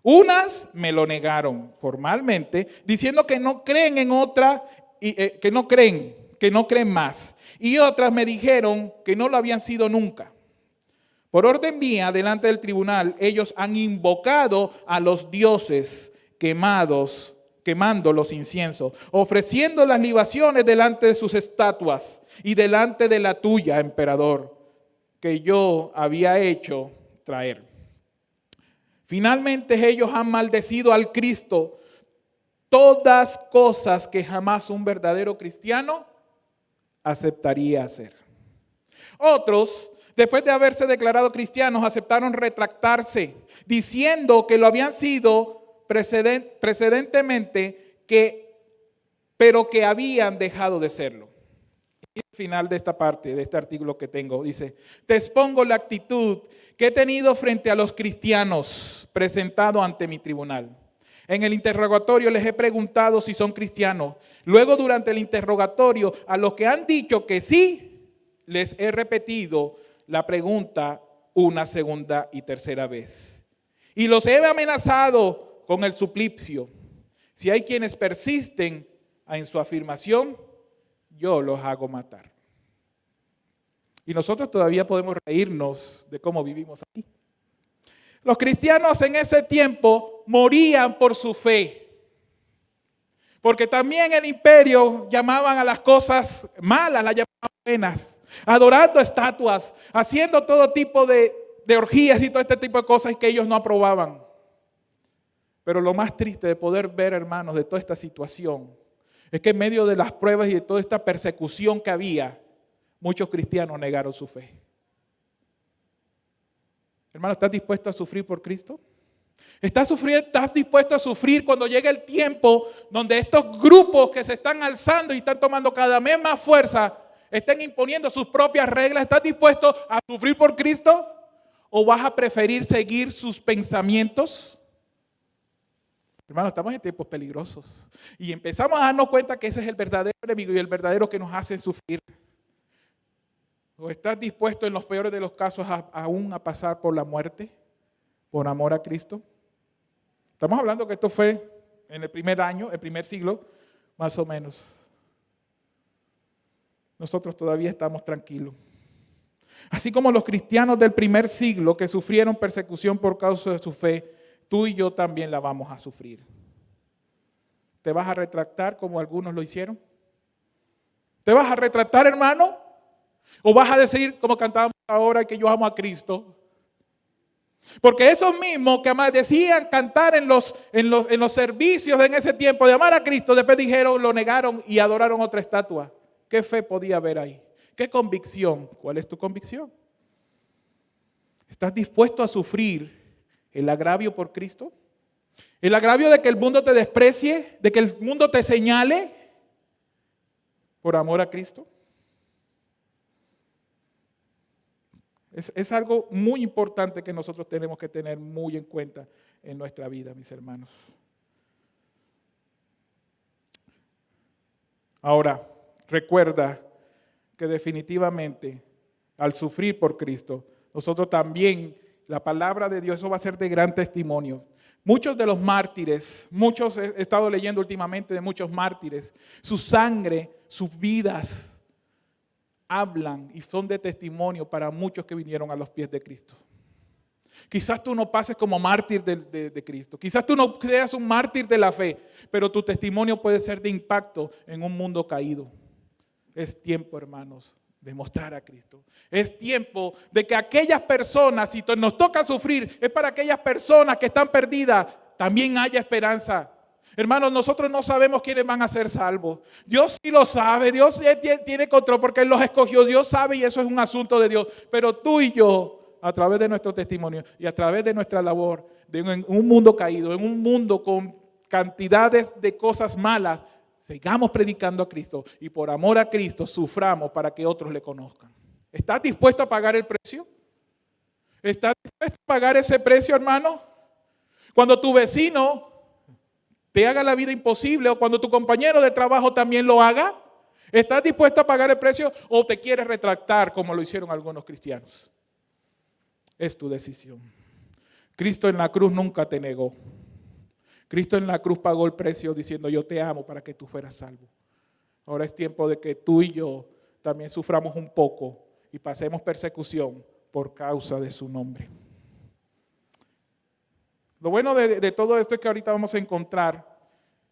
A: Unas me lo negaron formalmente, diciendo que no creen en otra, que no creen más. Y otras me dijeron que no lo habían sido nunca. Por orden mía, delante del tribunal, ellos han invocado a los dioses quemando los inciensos, ofreciendo las libaciones delante de sus estatuas y delante de la tuya, emperador, que yo había hecho traer. Finalmente ellos han maldecido al Cristo, todas cosas que jamás un verdadero cristiano aceptaría hacer. Otros, después de haberse declarado cristianos, aceptaron retractarse, diciendo que lo habían sido precedentemente, pero que habían dejado de serlo. Y al final de esta parte, de este artículo que tengo, dice: te expongo la actitud que he tenido frente a los cristianos presentado ante mi tribunal. En el interrogatorio les he preguntado si son cristianos. Luego, durante el interrogatorio, a los que han dicho que sí, les he repetido la pregunta una segunda y tercera vez. Y los he amenazado con el suplicio. Si hay quienes persisten en su afirmación, yo los hago matar. Y nosotros todavía podemos reírnos de cómo vivimos aquí. Los cristianos en ese tiempo morían por su fe. Porque también el imperio llamaban a las cosas malas, las llamaban buenas. Adorando estatuas, haciendo todo tipo de orgías y todo este tipo de cosas que ellos no aprobaban. Pero lo más triste de poder ver, hermanos, de toda esta situación, es que en medio de las pruebas y de toda esta persecución que había, muchos cristianos negaron su fe. Hermano, ¿estás dispuesto a sufrir por Cristo? ¿Estás dispuesto a sufrir cuando llegue el tiempo donde estos grupos que se están alzando y están tomando cada vez más fuerza, estén imponiendo sus propias reglas? ¿Estás dispuesto a sufrir por Cristo? ¿O vas a preferir seguir sus pensamientos? Hermano, estamos en tiempos peligrosos. Y empezamos a darnos cuenta que ese es el verdadero enemigo y el verdadero que nos hace sufrir. ¿O estás dispuesto en los peores de los casos aún a pasar por la muerte por amor a Cristo? Estamos hablando que esto fue en el primer año, el primer siglo, más o menos. Nosotros todavía estamos tranquilos. Así como los cristianos del primer siglo que sufrieron persecución por causa de su fe, tú y yo también la vamos a sufrir. ¿Te vas a retractar como algunos lo hicieron? ¿Te vas a retractar, hermano? ¿O vas a decir, como cantábamos ahora, que yo amo a Cristo? Porque esos mismos que decían cantar en los servicios en ese tiempo de amar a Cristo, después dijeron, lo negaron y adoraron otra estatua. ¿Qué fe podía haber ahí? ¿Qué convicción? ¿Cuál es tu convicción? ¿Estás dispuesto a sufrir el agravio por Cristo? ¿El agravio de que el mundo te desprecie? ¿De que el mundo te señale por amor a Cristo? Es algo muy importante que nosotros tenemos que tener muy en cuenta en nuestra vida, mis hermanos. Ahora, recuerda que definitivamente al sufrir por Cristo, nosotros también, la palabra de Dios, eso va a ser de gran testimonio. Muchos de los mártires, he estado leyendo últimamente de muchos mártires, su sangre, sus vidas hablan y son de testimonio para muchos que vinieron a los pies de Cristo. Quizás tú no pases como mártir de Cristo, quizás tú no seas un mártir de la fe, pero tu testimonio puede ser de impacto en un mundo caído. Es tiempo, hermanos, de mostrar a Cristo. Es tiempo de que aquellas personas, si nos toca sufrir, es para aquellas personas que están perdidas, también haya esperanza. Hermanos, nosotros no sabemos quiénes van a ser salvos. Dios sí lo sabe, Dios tiene control porque Él los escogió, Dios sabe y eso es un asunto de Dios. Pero tú y yo, a través de nuestro testimonio y a través de nuestra labor, en un mundo caído, en un mundo con cantidades de cosas malas, sigamos predicando a Cristo y por amor a Cristo suframos para que otros le conozcan. ¿Estás dispuesto a pagar el precio? ¿Estás dispuesto a pagar ese precio, hermano? Cuando tu vecino te haga la vida imposible o cuando tu compañero de trabajo también lo haga, ¿Estás dispuesto a pagar el precio o te quieres retractar como lo hicieron algunos cristianos? Es tu decisión. Cristo en la cruz nunca te negó. Cristo en la cruz pagó el precio diciendo yo te amo para que tú fueras salvo. Ahora es tiempo de que tú y yo también suframos un poco y pasemos persecución por causa de su nombre. Lo bueno de todo esto es que ahorita vamos a encontrar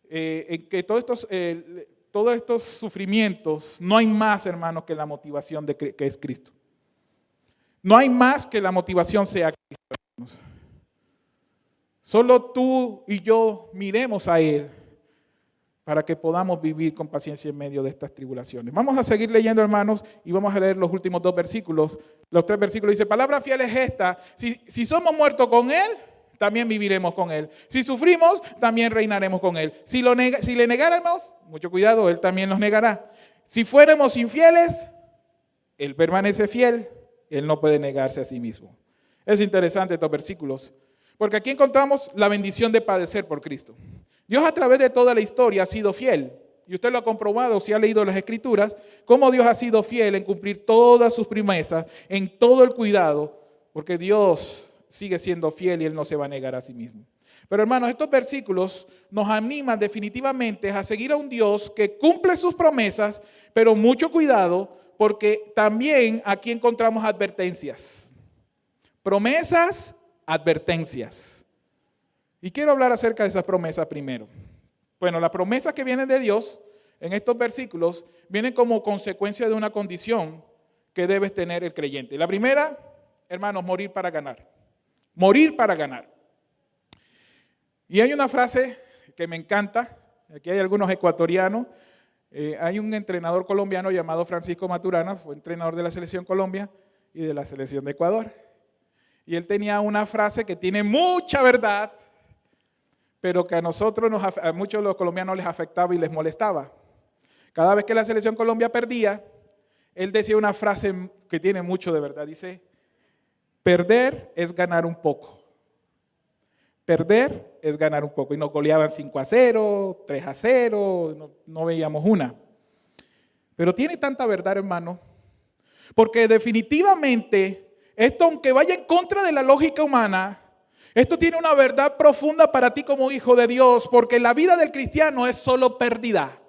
A: en que todos estos sufrimientos, no hay más, hermanos, que la motivación que es Cristo. No hay más que la motivación sea Cristo, hermanos. Solo tú y yo miremos a Él para que podamos vivir con paciencia en medio de estas tribulaciones. Vamos a seguir leyendo, hermanos, y vamos a leer los últimos 2 versículos. Los 3 versículos dice, palabra fiel es esta, si somos muertos con Él, también viviremos con Él. Si sufrimos, también reinaremos con Él. Si le negáramos, mucho cuidado, Él también nos negará. Si fuéramos infieles, Él permanece fiel, Él no puede negarse a sí mismo. Es interesante estos versículos, porque aquí encontramos la bendición de padecer por Cristo. Dios a través de toda la historia ha sido fiel, y usted lo ha comprobado si ha leído las Escrituras, cómo Dios ha sido fiel en cumplir todas sus promesas, en todo el cuidado, porque Dios sigue siendo fiel y Él no se va a negar a sí mismo. Pero hermanos, estos versículos nos animan definitivamente a seguir a un Dios que cumple sus promesas, pero mucho cuidado, porque también aquí encontramos advertencias. Promesas, advertencias. Y quiero hablar acerca de esas promesas primero. Bueno, las promesas que vienen de Dios en estos versículos vienen como consecuencia de una condición que debe tener el creyente. La primera, hermanos, morir para ganar. Morir para ganar. Y hay una frase que me encanta, aquí hay algunos ecuatorianos, hay un entrenador colombiano llamado Francisco Maturana, fue entrenador de la Selección Colombia y de la Selección de Ecuador. Y él tenía una frase que tiene mucha verdad, pero que a muchos de los colombianos les afectaba y les molestaba. Cada vez que la Selección Colombia perdía, él decía una frase que tiene mucho de verdad, dice, perder es ganar un poco. Perder es ganar un poco. Y nos goleaban 5-0, 3-0, no veíamos una. Pero tiene tanta verdad, hermano, porque definitivamente esto, aunque vaya en contra de la lógica humana, esto tiene una verdad profunda para ti como hijo de Dios, porque la vida del cristiano es solo pérdida.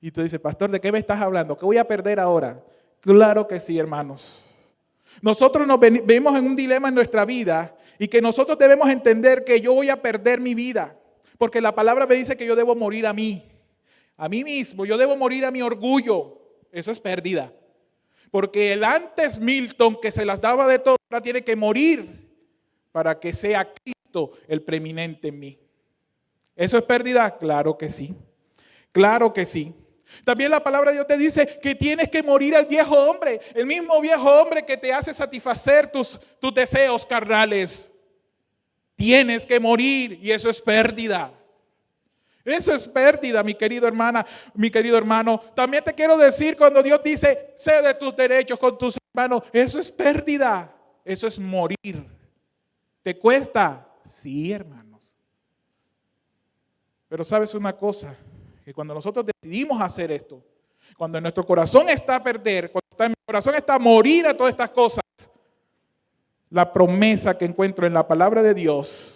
A: Y tú dices, pastor, ¿de qué me estás hablando? ¿Qué voy a perder ahora? Claro que sí, hermanos. Nosotros nos vemos en un dilema en nuestra vida y que nosotros debemos entender que yo voy a perder mi vida, porque la palabra me dice que yo debo morir a mí mismo, yo debo morir a mi orgullo. Eso es pérdida, porque el antes Milton que se las daba de todo, ahora tiene que morir para que sea Cristo el preeminente en mí. ¿Eso es pérdida? Claro que sí, claro que sí. También la palabra de Dios te dice que tienes que morir al viejo hombre, el mismo viejo hombre que te hace satisfacer tus deseos carnales. Tienes que morir y eso es pérdida. Eso es pérdida, mi querido hermana, mi querido hermano. También te quiero decir, cuando Dios dice, cede tus derechos con tus hermanos, eso es pérdida, eso es morir. ¿Te cuesta? Sí, hermanos. Pero sabes una cosa, que cuando nosotros decidimos hacer esto, cuando en nuestro corazón está a perder, cuando en nuestro corazón está a morir a todas estas cosas, la promesa que encuentro en la palabra de Dios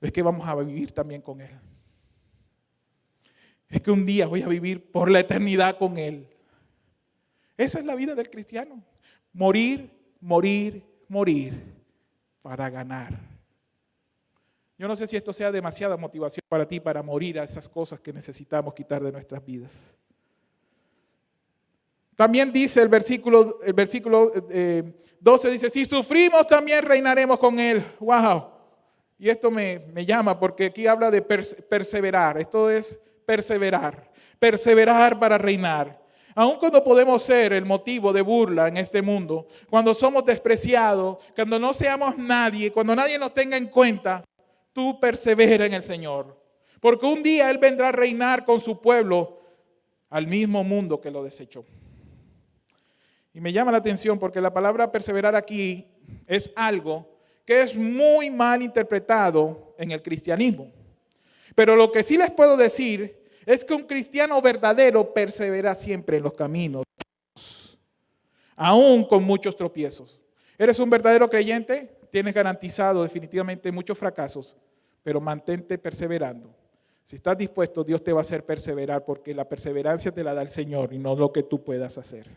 A: es que vamos a vivir también con Él. Es que un día voy a vivir por la eternidad con Él. Esa es la vida del cristiano. Morir, morir, morir para ganar. Yo no sé si esto sea demasiada motivación para ti para morir a esas cosas que necesitamos quitar de nuestras vidas. También dice el versículo 12, dice, si sufrimos también reinaremos con Él. ¡Wow! Y esto me llama porque aquí habla de perseverar. Esto es perseverar. Perseverar para reinar. Aun cuando podemos ser el motivo de burla en este mundo, cuando somos despreciados, cuando no seamos nadie, cuando nadie nos tenga en cuenta, tú persevera en el Señor. Porque un día Él vendrá a reinar con su pueblo al mismo mundo que lo desechó. Y me llama la atención porque la palabra perseverar aquí es algo que es muy mal interpretado en el cristianismo. Pero lo que sí les puedo decir es que un cristiano verdadero persevera siempre en los caminos, aún con muchos tropiezos. ¿Eres un verdadero creyente? Tienes garantizado definitivamente muchos fracasos, pero mantente perseverando. Si estás dispuesto, Dios te va a hacer perseverar, porque la perseverancia te la da el Señor y no lo que tú puedas hacer.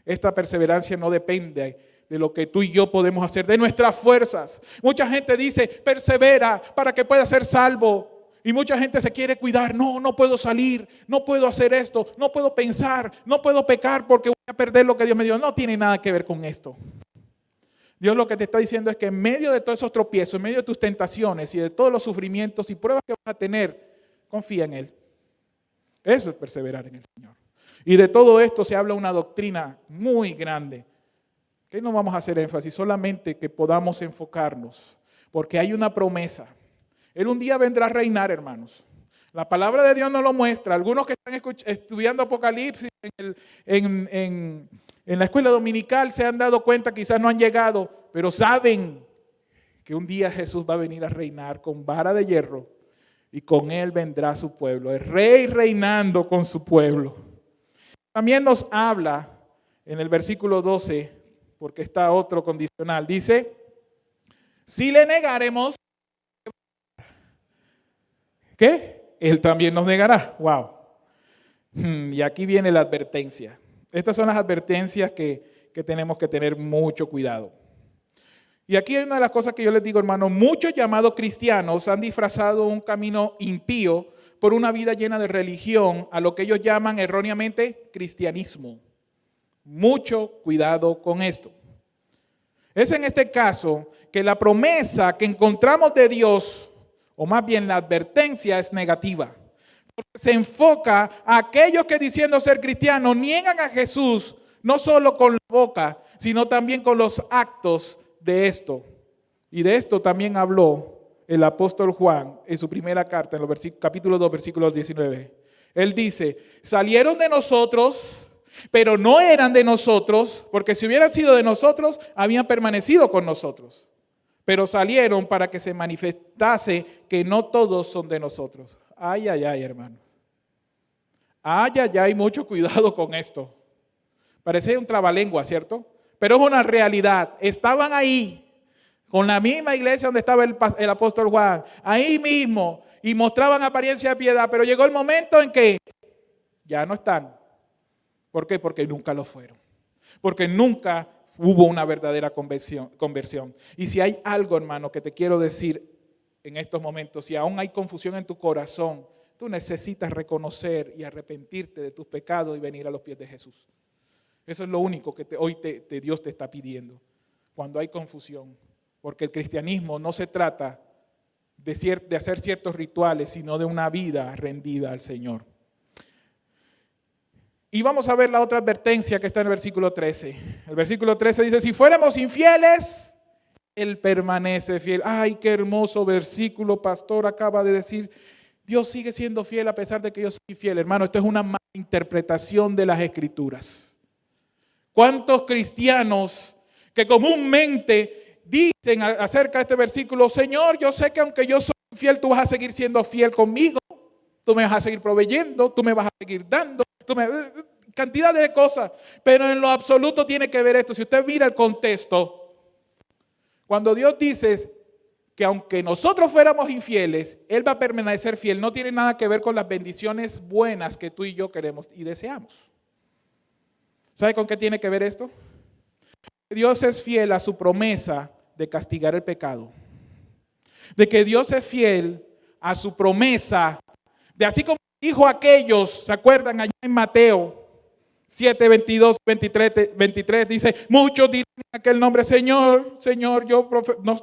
A: Esta perseverancia no depende de lo que tú y yo podemos hacer, de nuestras fuerzas. Mucha gente dice, persevera para que puedas ser salvo. Y mucha gente se quiere cuidar. No puedo salir, no puedo hacer esto, no puedo pensar, no puedo pecar porque voy a perder lo que Dios me dio. No tiene nada que ver con esto. Dios lo que te está diciendo es que en medio de todos esos tropiezos, en medio de tus tentaciones y de todos los sufrimientos y pruebas que vas a tener, confía en Él. Eso es perseverar en el Señor. Y de todo esto se habla una doctrina muy grande, que no vamos a hacer énfasis, solamente que podamos enfocarnos, porque hay una promesa. Él un día vendrá a reinar, hermanos. La palabra de Dios nos lo muestra. Algunos que están estudiando Apocalipsis en la escuela dominical se han dado cuenta, quizás no han llegado, pero saben que un día Jesús va a venir a reinar con vara de hierro y con Él vendrá su pueblo, el rey reinando con su pueblo. También nos habla en el versículo 12, porque está otro condicional, dice, si le negaremos, ¿qué? Él también nos negará. Wow. Y aquí viene la advertencia. Estas son las advertencias que tenemos que tener mucho cuidado. Y aquí hay una de las cosas que yo les digo, hermano, muchos llamados cristianos han disfrazado un camino impío por una vida llena de religión, a lo que ellos llaman erróneamente cristianismo. Mucho cuidado con esto. Es en este caso que la promesa que encontramos de Dios, o más bien la advertencia, es negativa. Porque se enfoca a aquellos que diciendo ser cristianos niegan a Jesús, no solo con la boca, sino también con los actos de esto. Y de esto también habló el apóstol Juan en su primera carta, en el capítulo 2, versículo 19. Él dice, salieron de nosotros, pero no eran de nosotros, porque si hubieran sido de nosotros, habían permanecido con nosotros. Pero salieron para que se manifestase que no todos son de nosotros. Ay, hermano. Ay, mucho cuidado con esto. Parece un trabalengua, ¿cierto? Pero es una realidad. Estaban ahí, con la misma iglesia donde estaba el apóstol Juan, ahí mismo, y mostraban apariencia de piedad, pero llegó el momento en que ya no están. ¿Por qué? Porque nunca lo fueron. Porque nunca hubo una verdadera conversión. Y si hay algo, hermano, que te quiero decir en estos momentos, si aún hay confusión en tu corazón, tú necesitas reconocer y arrepentirte de tus pecados y venir a los pies de Jesús. Eso es lo único que hoy Dios te está pidiendo, cuando hay confusión. Porque el cristianismo no se trata de hacer ciertos rituales, sino de una vida rendida al Señor. Y vamos a ver la otra advertencia que está en el versículo 13. El versículo 13 dice, si fuéramos infieles, Él permanece fiel. Ay, qué hermoso versículo, pastor, acaba de decir. Dios sigue siendo fiel a pesar de que yo soy infiel. Hermano, esto es una mala interpretación de las Escrituras. ¿Cuántos cristianos que comúnmente dicen acerca de este versículo, Señor, yo sé que aunque yo soy infiel, tú vas a seguir siendo fiel conmigo, tú me vas a seguir proveyendo, tú me vas a seguir dando, cantidad de cosas, pero en lo absoluto tiene que ver esto. Si usted mira el contexto, cuando Dios dice que aunque nosotros fuéramos infieles, Él va a permanecer fiel, no tiene nada que ver con las bendiciones buenas que tú y yo queremos y deseamos. ¿Sabe con qué tiene que ver esto? Dios es fiel a su promesa de castigar el pecado. De que Dios es fiel a su promesa de así como dijo aquellos, ¿se acuerdan allá en Mateo 7, 22, 23, dice, muchos dirán en aquel nombre, Señor,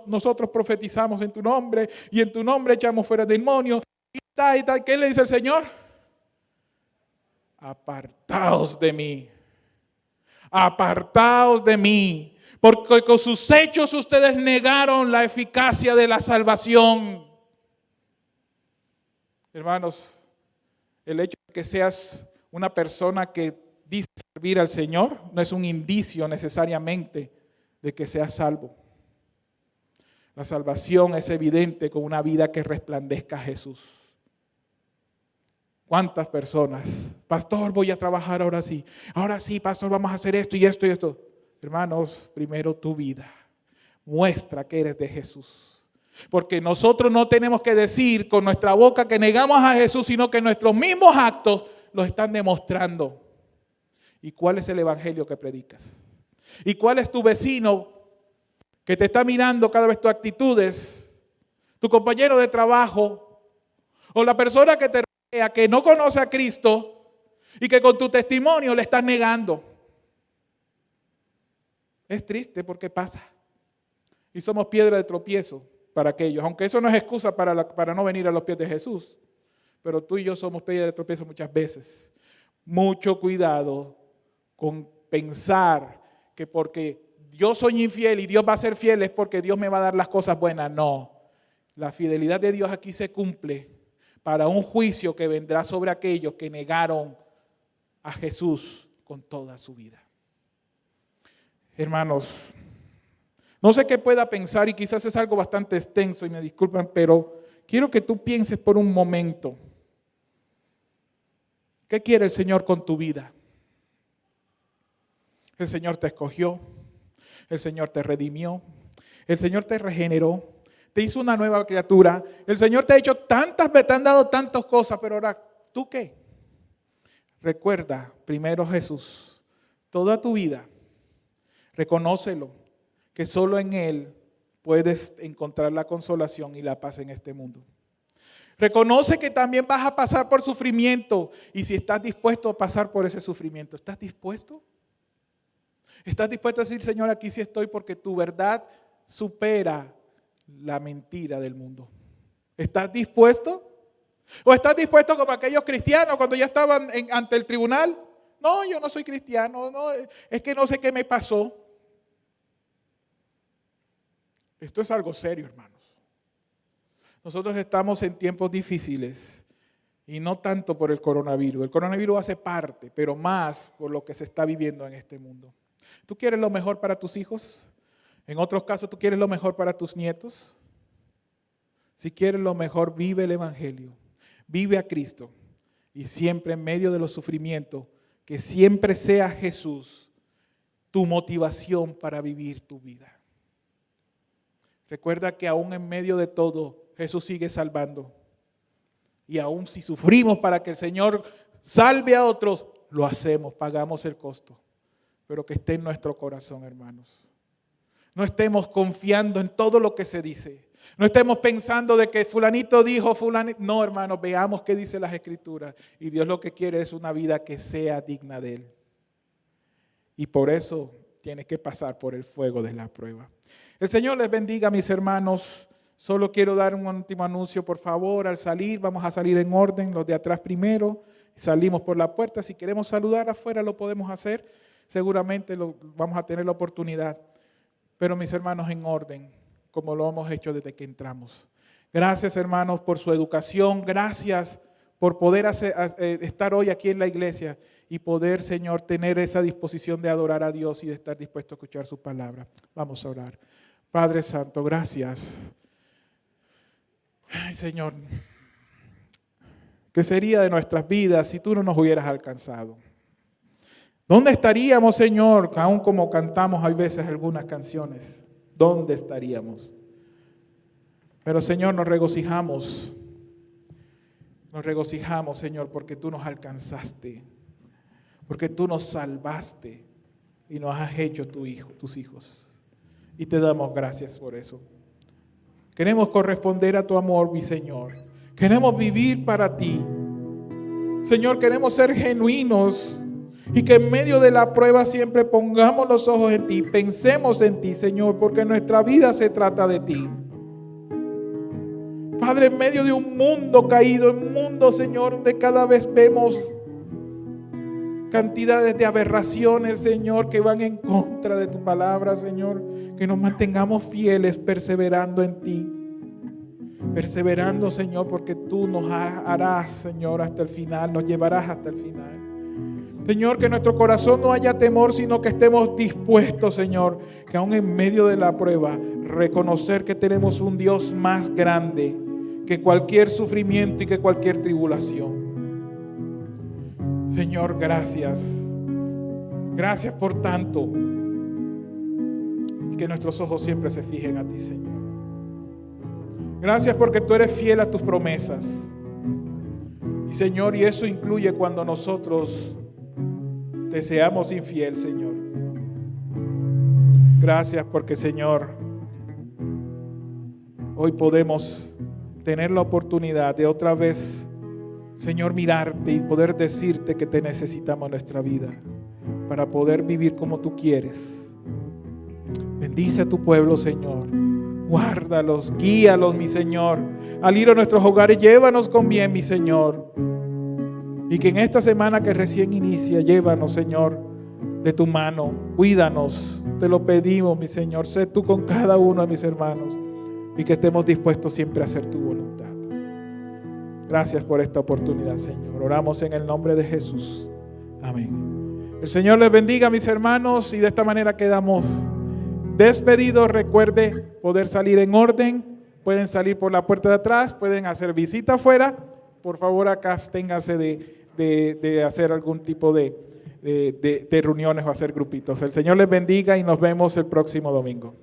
A: nosotros profetizamos en tu nombre y en tu nombre echamos fuera demonios. Y tal. ¿Qué le dice el Señor? Apartaos de mí, porque con sus hechos ustedes negaron la eficacia de la salvación. Hermanos, el hecho de que seas una persona que dice servir al Señor no es un indicio necesariamente de que seas salvo. La salvación es evidente con una vida que resplandezca a Jesús. ¿Cuántas personas? Pastor, voy a trabajar ahora sí. Ahora sí, pastor, vamos a hacer esto y esto y esto. Hermanos, primero tu vida. Muestra que eres de Jesús. Porque nosotros no tenemos que decir con nuestra boca que negamos a Jesús, sino que nuestros mismos actos lo están demostrando. ¿Y cuál es el evangelio que predicas? ¿Y cuál es tu vecino que te está mirando cada vez tus actitudes? Tu compañero de trabajo o la persona que te rodea, que no conoce a Cristo y que con tu testimonio le estás negando. Es triste porque pasa. Y somos piedra de tropiezo para aquellos. Aunque eso no es excusa para no venir a los pies de Jesús. Pero tú y yo somos piedra de tropiezo muchas veces. Mucho cuidado con pensar que porque yo soy infiel y Dios va a ser fiel es porque Dios me va a dar las cosas buenas. No. La fidelidad de Dios aquí se cumple para un juicio que vendrá sobre aquellos que negaron a Jesús con toda su vida. Hermanos, no sé qué pueda pensar y quizás es algo bastante extenso y me disculpan, pero quiero que tú pienses por un momento. ¿Qué quiere el Señor con tu vida? El Señor te escogió, el Señor te redimió, el Señor te regeneró, te hizo una nueva criatura, el Señor te ha hecho te han dado tantas cosas, pero ahora, ¿tú qué? Recuerda, primero Jesús, toda tu vida, reconócelo, que solo en Él puedes encontrar la consolación y la paz en este mundo. Reconoce que también vas a pasar por sufrimiento y si estás dispuesto a pasar por ese sufrimiento, ¿estás dispuesto? ¿Estás dispuesto a decir, Señor, aquí sí estoy porque tu verdad supera la mentira del mundo? ¿Estás dispuesto? ¿O estás dispuesto como aquellos cristianos cuando ya estaban ante el tribunal? No, yo no soy cristiano, no, es que no sé qué me pasó. Esto es algo serio, hermanos. Nosotros estamos en tiempos difíciles y no tanto por el coronavirus. El coronavirus hace parte, pero más por lo que se está viviendo en este mundo. ¿Tú quieres lo mejor para tus hijos? En otros casos, ¿tú quieres lo mejor para tus nietos? Si quieres lo mejor, vive el evangelio. Vive a Cristo. Y siempre en medio de los sufrimientos, que siempre sea Jesús tu motivación para vivir tu vida. Recuerda que aún en medio de todo, Jesús sigue salvando. Y aún si sufrimos para que el Señor salve a otros, lo hacemos, pagamos el costo. Pero que esté en nuestro corazón, hermanos. No estemos confiando en todo lo que se dice. No estemos pensando de que fulanito dijo, fulanito. No, hermanos, veamos qué dice las Escrituras. Y Dios lo que quiere es una vida que sea digna de Él. Y por eso tienes que pasar por el fuego de la prueba. El Señor les bendiga, mis hermanos. Solo quiero dar un último anuncio, por favor. Al salir, vamos a salir en orden, los de atrás primero. Salimos por la puerta. Si queremos saludar afuera, lo podemos hacer. Seguramente vamos a tener la oportunidad. Pero mis hermanos, en orden, como lo hemos hecho desde que entramos. Gracias, hermanos, por su educación. Gracias por poder estar hoy aquí en la iglesia y poder, Señor, tener esa disposición de adorar a Dios y de estar dispuesto a escuchar su palabra. Vamos a orar. Padre Santo, gracias. Ay, Señor, ¿qué sería de nuestras vidas si tú no nos hubieras alcanzado? ¿Dónde estaríamos, Señor? Aún como cantamos hay veces algunas canciones. ¿Dónde estaríamos? Pero, Señor, nos regocijamos. Nos regocijamos, Señor, porque tú nos alcanzaste. Porque tú nos salvaste y nos has hecho tus hijos. Y te damos gracias por eso. Queremos corresponder a tu amor, mi Señor. Queremos vivir para ti. Señor, queremos ser genuinos y que en medio de la prueba siempre pongamos los ojos en ti, pensemos en ti, Señor, porque nuestra vida se trata de ti. Padre, en medio de un mundo caído, un mundo, Señor, donde cada vez vemos cantidades de aberraciones, Señor, que van en contra de tu palabra, Señor, que nos mantengamos fieles, perseverando en ti. Perseverando, Señor, porque tú nos harás, Señor, hasta el final, nos llevarás hasta el final. Señor, que en nuestro corazón no haya temor, sino que estemos dispuestos, Señor, que aún en medio de la prueba, reconocer que tenemos un Dios más grande que cualquier sufrimiento y que cualquier tribulación. Señor, gracias. Gracias por tanto. Y que nuestros ojos siempre se fijen a ti, Señor. Gracias porque tú eres fiel a tus promesas. Y Señor, y eso incluye cuando nosotros te seamos infiel, Señor. Gracias porque, Señor, hoy podemos tener la oportunidad de otra vez, Señor, mirarte y poder decirte que te necesitamos en nuestra vida para poder vivir como tú quieres. Bendice a tu pueblo, Señor. Guárdalos, guíalos, mi Señor. Al ir a nuestros hogares, llévanos con bien, mi Señor. Y que en esta semana que recién inicia, llévanos, Señor, de tu mano. Cuídanos, te lo pedimos, mi Señor. Sé tú con cada uno de mis hermanos y que estemos dispuestos siempre a hacer tu voluntad. Gracias por esta oportunidad, Señor. Oramos en el nombre de Jesús. Amén. El Señor les bendiga, mis hermanos, y de esta manera quedamos despedidos. Recuerde poder salir en orden. Pueden salir por la puerta de atrás, pueden hacer visita afuera. Por favor, acá absténganse de hacer algún tipo de reuniones o hacer grupitos. El Señor les bendiga y nos vemos el próximo domingo.